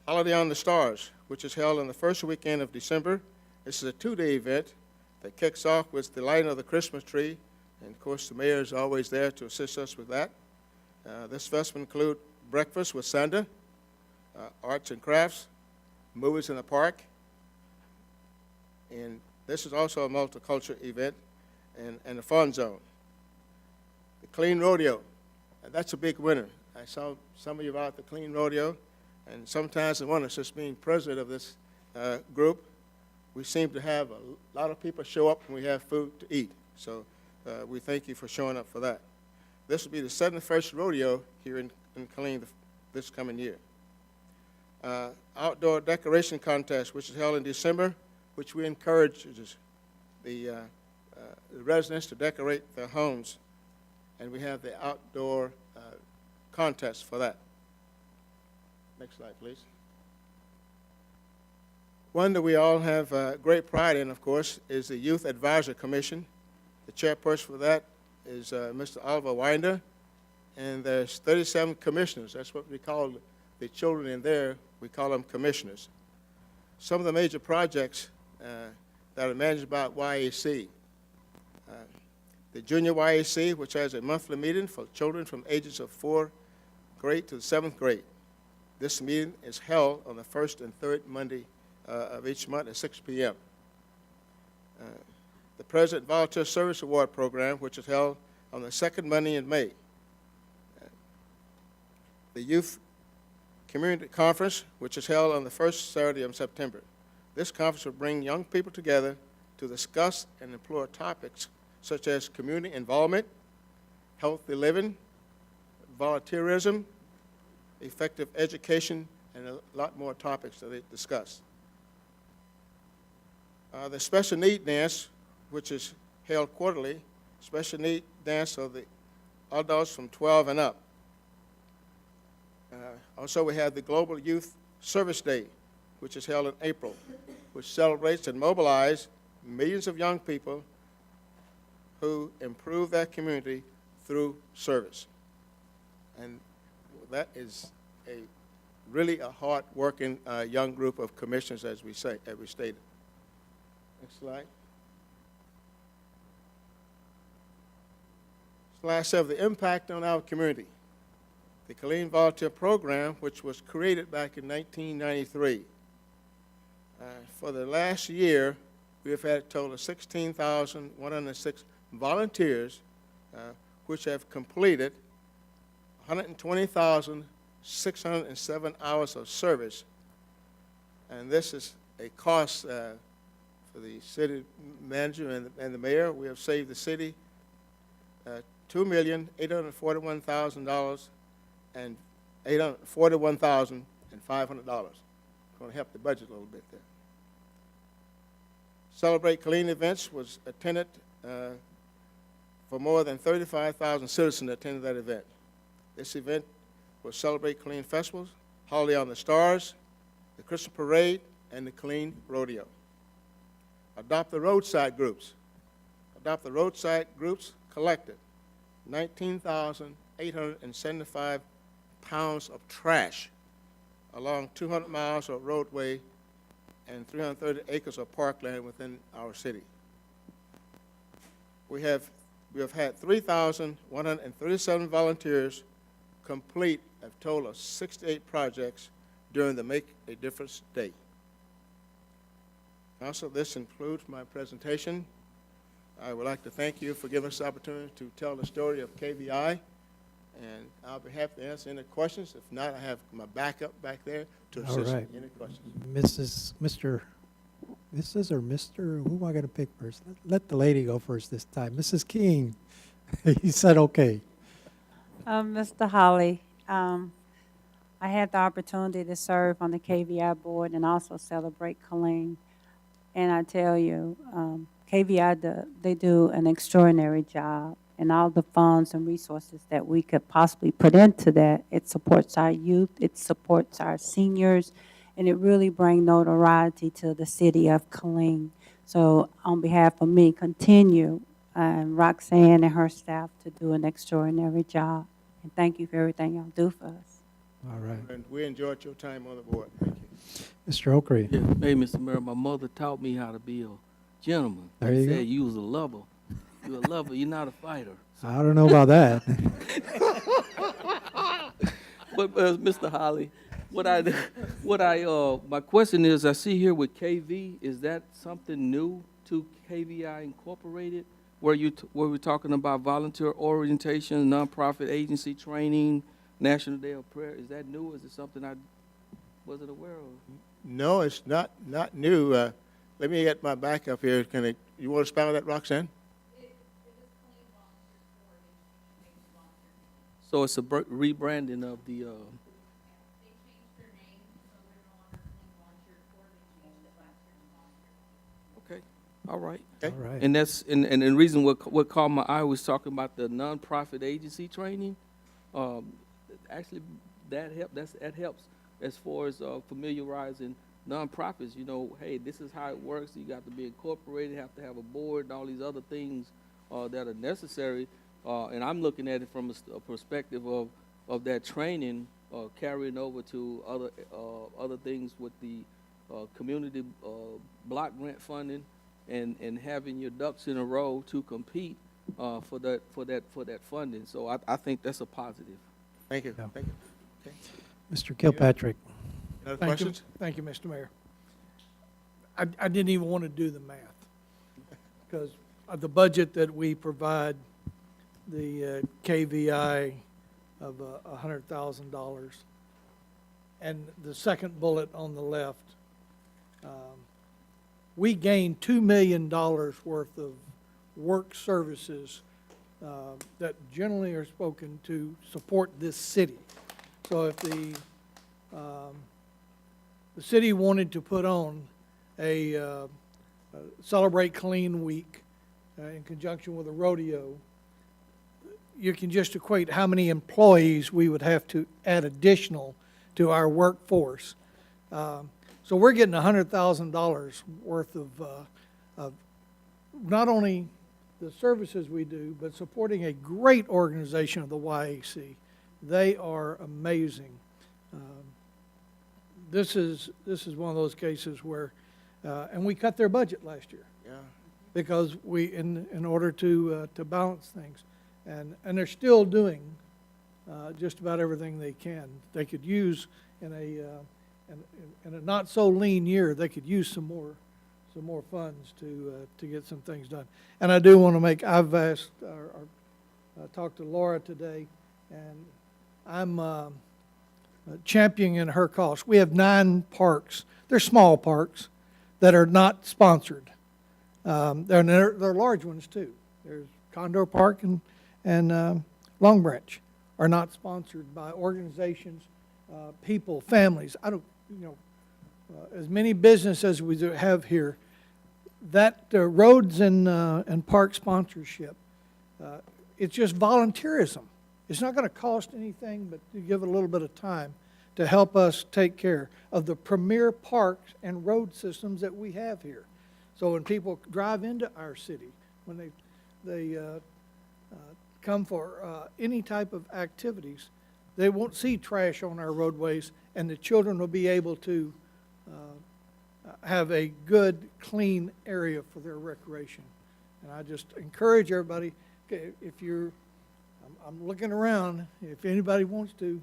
Holiday on the Stars, which is held on the first weekend of December. This is a 2-day event that kicks off with the lighting of the Christmas tree, and of course the mayor is always there to assist us with that. This festival includes breakfast with Santa, arts and crafts, movies in the park, and this is also a multicultural event and a fun zone. The Clean Rodeo, that's a big winner. I saw some of you out at the Clean Rodeo, and sometimes I wonder, just being president of this group, we seem to have a lot of people show up when we have food to eat. So we thank you for showing up for that. This will be the 71st rodeo here in Killeen this coming year. Outdoor decoration contest, which is held in December, which we encourage the residents to decorate their homes, and we have the outdoor contest for that. Next slide, please. One that we all have great pride in, of course, is the Youth Advisory Commission. The chairperson for that is Mr. Oliver Winder, and there's 37 commissioners. That's what we call the children in there. We call them commissioners. Some of the major projects that are managed by YAC. The Junior YAC, which has a monthly meeting for children from ages of 4th grade to the 7th grade. This meeting is held on the first and third Monday of each month at 6 p.m. The President Volunteer Service Award Program, which is held on the second Monday in May. The Youth Community Conference, which is held on the first Saturday of September. This conference will bring young people together to discuss and explore topics such as community involvement, healthy living, volunteerism, effective education, and a lot more topics that they discuss. The special need dance, which is held quarterly, special need dance of the adults from 12 and up. Also, we have the Global Youth Service Day, which is held in April, which celebrates and mobilizes millions of young people who improve their community through service. And that is really a hard-working young group of commissioners, as we stated. Next slide. Slide 7, the impact on our community. The Killeen Volunteer Program, which was created back in 1993. For the last year, we have had a total of 16,106 volunteers, which have completed 120,607 hours of service. And this is a cost for the city manager and the mayor. We have saved the city $2,841,000 and $841,500. Going to help the budget a little bit there. Celebrate Killeen events was attended for more than 35,000 citizens attended that event. This event will celebrate Killeen festivals, Holiday on the Stars, the Christmas Parade, and the Killeen Rodeo. Adopt the roadside groups. Adopt the roadside groups collected 19,875 pounds of trash along 200 miles of roadway and 330 acres of parkland within our city. We have had 3,137 volunteers complete a total of 68 projects during the Make a Difference Day. Also, this concludes my presentation. I would like to thank you for giving us the opportunity to tell the story of KVI, and I'll be happy to answer any questions. If not, I have my backup back there to assist All right. in any questions. Mrs. or Mr., who am I going to pick first? Let the lady go first this time. Mrs. King. He said okay. Mr. Holly, I had the opportunity to serve on the KVI board and also celebrate Killeen. And I tell you, KVI, they do an extraordinary job. And all the funds and resources that we could possibly put into that, it supports our youth, it supports our seniors, and it really brings notoriety to the city of Killeen. So on behalf of me, continue, Roxanne and her staff to do an extraordinary job. And thank you for everything y'all do for us. All right. And we enjoyed your time on the board. Thank you. Mr. Okrie. Yeah, hey, Mr. Mayor, my mother taught me how to be a gentleman. There you She go. said you was a lover. You're a lover, you're not a fighter. I don't know about that. But Mr. Holly, my question is, I see here with KV, is that something new to KVI Incorporated? Where we're talking about volunteer orientation, nonprofit agency training, National Day of Prayer? Is that new? Is it something I wasn't aware of? No, it's not new. Let me get my backup here. You want to spell that, Roxanne? So it's a rebranding of the. They changed their name, so they're no longer Killeen Volunteer Corps. They changed it last year to Volunteer. Okay, all right. Okay. All right. And that's and the reason what caught my eye was talking about the nonprofit agency training. Actually, that helps as far as familiarizing nonprofits. You know, hey, this is how it works. You got to be incorporated, have to have a board, and all these other things that are necessary. And I'm looking at it from a perspective of that training carrying over to other things with the community block grant funding and having your ducks in a row to compete for that funding. So I think that's a positive. Thank you. Yeah. Thank you. Okay. Mr. Kilpatrick. Any other Thank you, questions? thank you, Mr. Mayor. I didn't even want to do the math, because of the budget that we provide the KVI of $100,000. And the second bullet on the left, we gained $2 million worth of work services that generally are spoken to support this city. So if the city wanted to put on a Celebrate Clean Week in conjunction with a rodeo, you can just equate how many employees we would have to add additional to our workforce. So we're getting $100,000 worth of not only the services we do, but supporting a great organization of the YAC. They are amazing. This is one of those cases where, and we cut their budget last year. Yeah. Because in order to balance things. And they're still doing just about everything they can. They could use in a not so lean year, they could use some more funds to get some things done. And I do want to make, I've asked, talked to Laura today, and I'm championing her cause. We have 9 parks. They're small parks that are not sponsored. They're large ones too. There's Condor Park and Long Branch are not sponsored by organizations, people, families. I don't, as many businesses as we have here, that roads and park sponsorship, it's just volunteerism. It's not going to cost anything, but to give it a little bit of time to help us take care of the premier parks and road systems that we have here. So when people drive into our city, when they come for any type of activities, they won't see trash on our roadways, and the children will be able to have a good, clean area for their recreation. And I just encourage everybody, if you're, I'm looking around, if anybody wants to,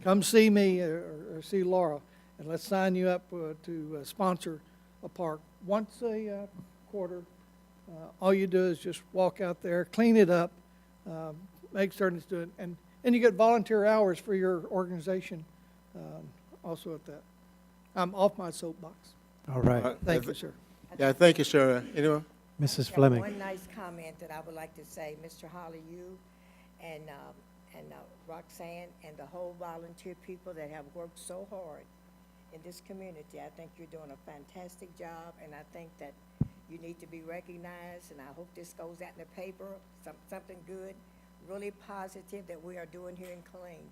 come see me or see Laura, and let's sign you up to sponsor a park once a quarter. All you do is just walk out there, clean it up, make certain it's doing, and you get volunteer hours for your organization also at that. I'm off my soapbox. All right. Thank you, sir. Yeah, thank you, sir. Anyone? Mrs. Got Fleming. one nice comment that I would like to say, Mr. Holly, you and Roxanne and the whole volunteer people that have worked so hard in this community. I think you're doing a fantastic job, and I think that you need to be recognized, and I hope this goes out in the paper, something good, really positive that we are doing here in Killeen.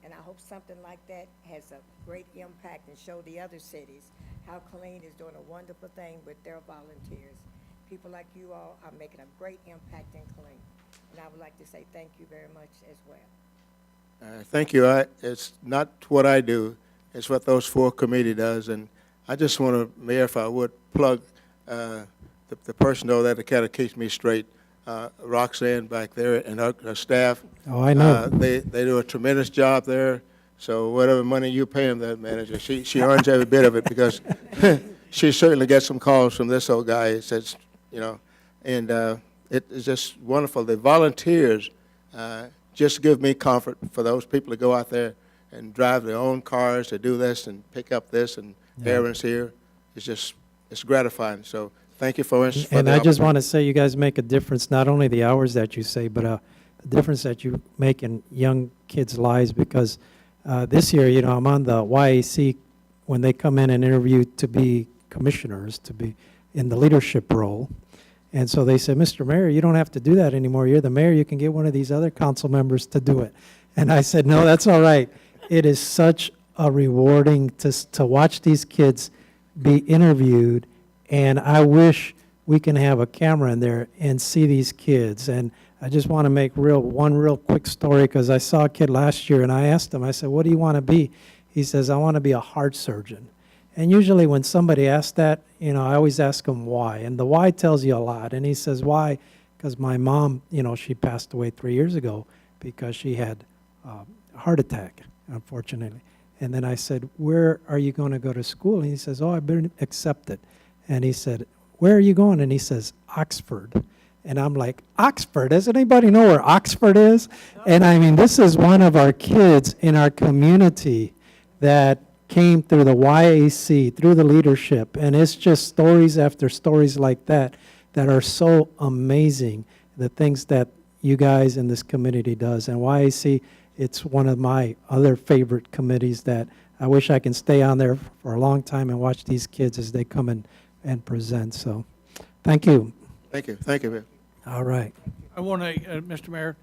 And I hope something like that has a great impact and show the other cities how Killeen is doing a wonderful thing with their volunteers. People like you all are making a great impact in Killeen. And I would like to say thank you very much as well. Thank you. It's not what I do, it's what those 4 committee does. And I just want to, Mayor, if I would, plug the person over there that kind of keeps me straight, Roxanne back there and her staff. Oh, I know. They do a tremendous job there. So whatever money you pay them, that manager, she earns every bit of it, because she certainly gets some calls from this old guy. It says, and it's just wonderful. The volunteers just give me comfort for those people to go out there and drive their own cars to do this and pick up this and errands here. It's gratifying. So thank you for And I just want to say you guys make a difference, not only the hours that you say, but the difference that you make in young kids' lives, because this year, I'm on the YAC when they come in and interview to be commissioners, to be in the leadership role. And so they said, Mr. Mayor, you don't have to do that anymore. You're the mayor. You can get one of these other council members to do it. And I said, no, that's all right. It is such a rewarding to watch these kids be interviewed, and I wish we can have a camera in there and see these kids. And I just want to make one real quick story, because I saw a kid last year, and I asked him, I said, what do you want to be? He says, I want to be a heart surgeon. And usually when somebody asks that, I always ask them why. And the why tells you a lot. And he says, why? Because my mom, she passed away 3 years ago because she had a heart attack, unfortunately. And then I said, where are you going to go to school? And he says, I've been accepted. And he said, where are you going? And he says, Oxford. And I'm like, Oxford? Does anybody know where Oxford is? And I mean, this is one of our kids in our community that came through the YAC, through the leadership. And it's just stories after stories like that that are so amazing, the things that you guys in this community does. And YAC, it's one of my other favorite committees that I wish I can stay on there for a long time and watch these kids as they come and present. So, thank you. Thank you. Thank you, Bill. All right. I want to, Mr. Mayor,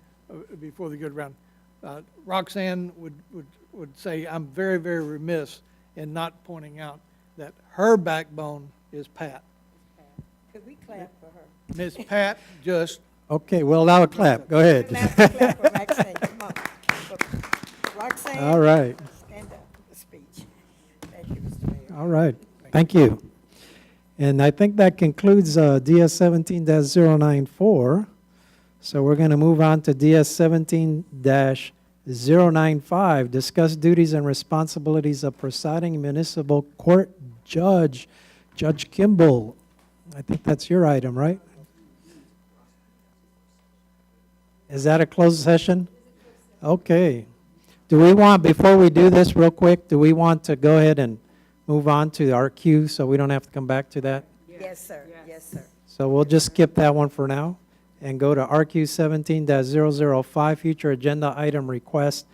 before they go around, Roxanne would say, I'm very, very remiss in not pointing out that her backbone is Pat. Could we clap for her? Miss Pat just, Okay, we'll allow a clap. Go ahead. Clap for Roxanne, come on. Roxanne. All right. Stand up for the speech. Thank you, Mr. Mayor. All right. Thank you. And I think that concludes DS 17-094. So we're going to move on to DS 17-095, discuss duties and responsibilities of presiding municipal court judge, Judge Kimball. I think that's your item, right? Is that a closed session? Okay. Do we want, before we do this real quick, do we want to go ahead and move on to our queue so we don't have to come back to that? Yes, sir. Yes, sir. So we'll just skip that one for now and go to RQ 17-005, future agenda item request.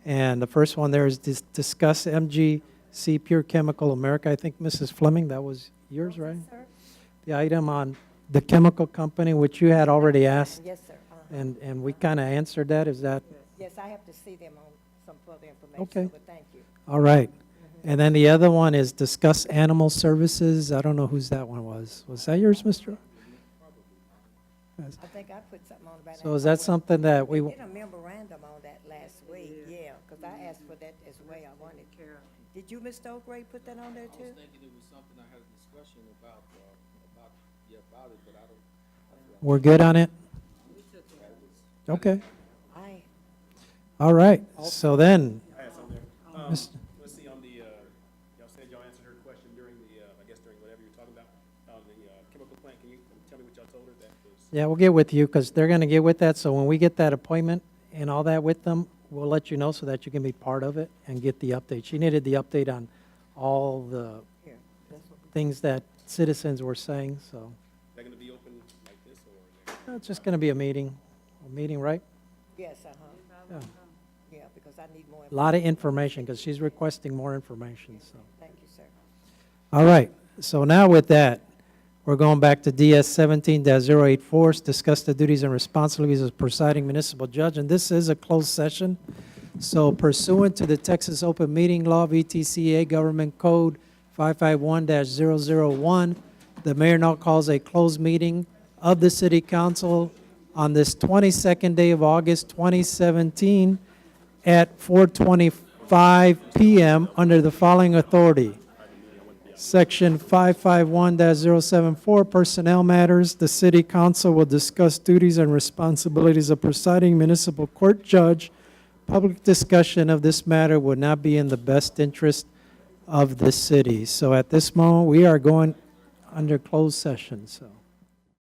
And the first one there is discuss MDC Pure Chemical America. I think Mrs. Fleming, that was yours, right? Sir? The item on the chemical company, which you had already asked, Yes, sir. and we kind of answered that. Is that, Yes, I have to see them on some further information. Okay. But thank you. all right. And then the other one is discuss animal services. I don't know whose that one was. Was that yours, Mr.? I think I put something on about that. So is that something that we, We did a memorandum on that last week, yeah, because I asked for that as well. I wanted. Did you, Mr. O'Grady, put that on there too? thinking it was something I had a discussion about it, but I don't. we're good on it? Okay. I, All right. So then, I have something there. Mr. Let's see, on the, y'all said y'all answered her question during the, I guess during whatever you're talking about, on the chemical plant. Can you tell me what y'all told her that was? Yeah, we'll get with you because they're going to get with that. So when we get that appointment and all that with them, we'll let you know so that you can be part of it and get the update. She needed the update on all the here, that's what, things that citizens were saying, so. Is that gonna be open like this, or is that? It's just going to be a meeting, right? yes, Yeah. yeah, because I need more. A lot of information because she's requesting more information, so. Thank you, sir. All right, so now with that, we're going back to DS 17-084, discuss the duties and responsibilities of presiding municipal judge, and this is a closed session. So pursuant to the Texas Open Meeting Law, VTCA Government Code 551-001, the mayor now calls a closed meeting of the city council on this 22nd day of August 2017 at 4:25 p.m. under the following authority. Section 551-074, Personnel Matters. The City Council will discuss duties and responsibilities of presiding municipal court judge. Public discussion of this matter would not be in the best interest of the city. So at this moment, we are going under closed session, so.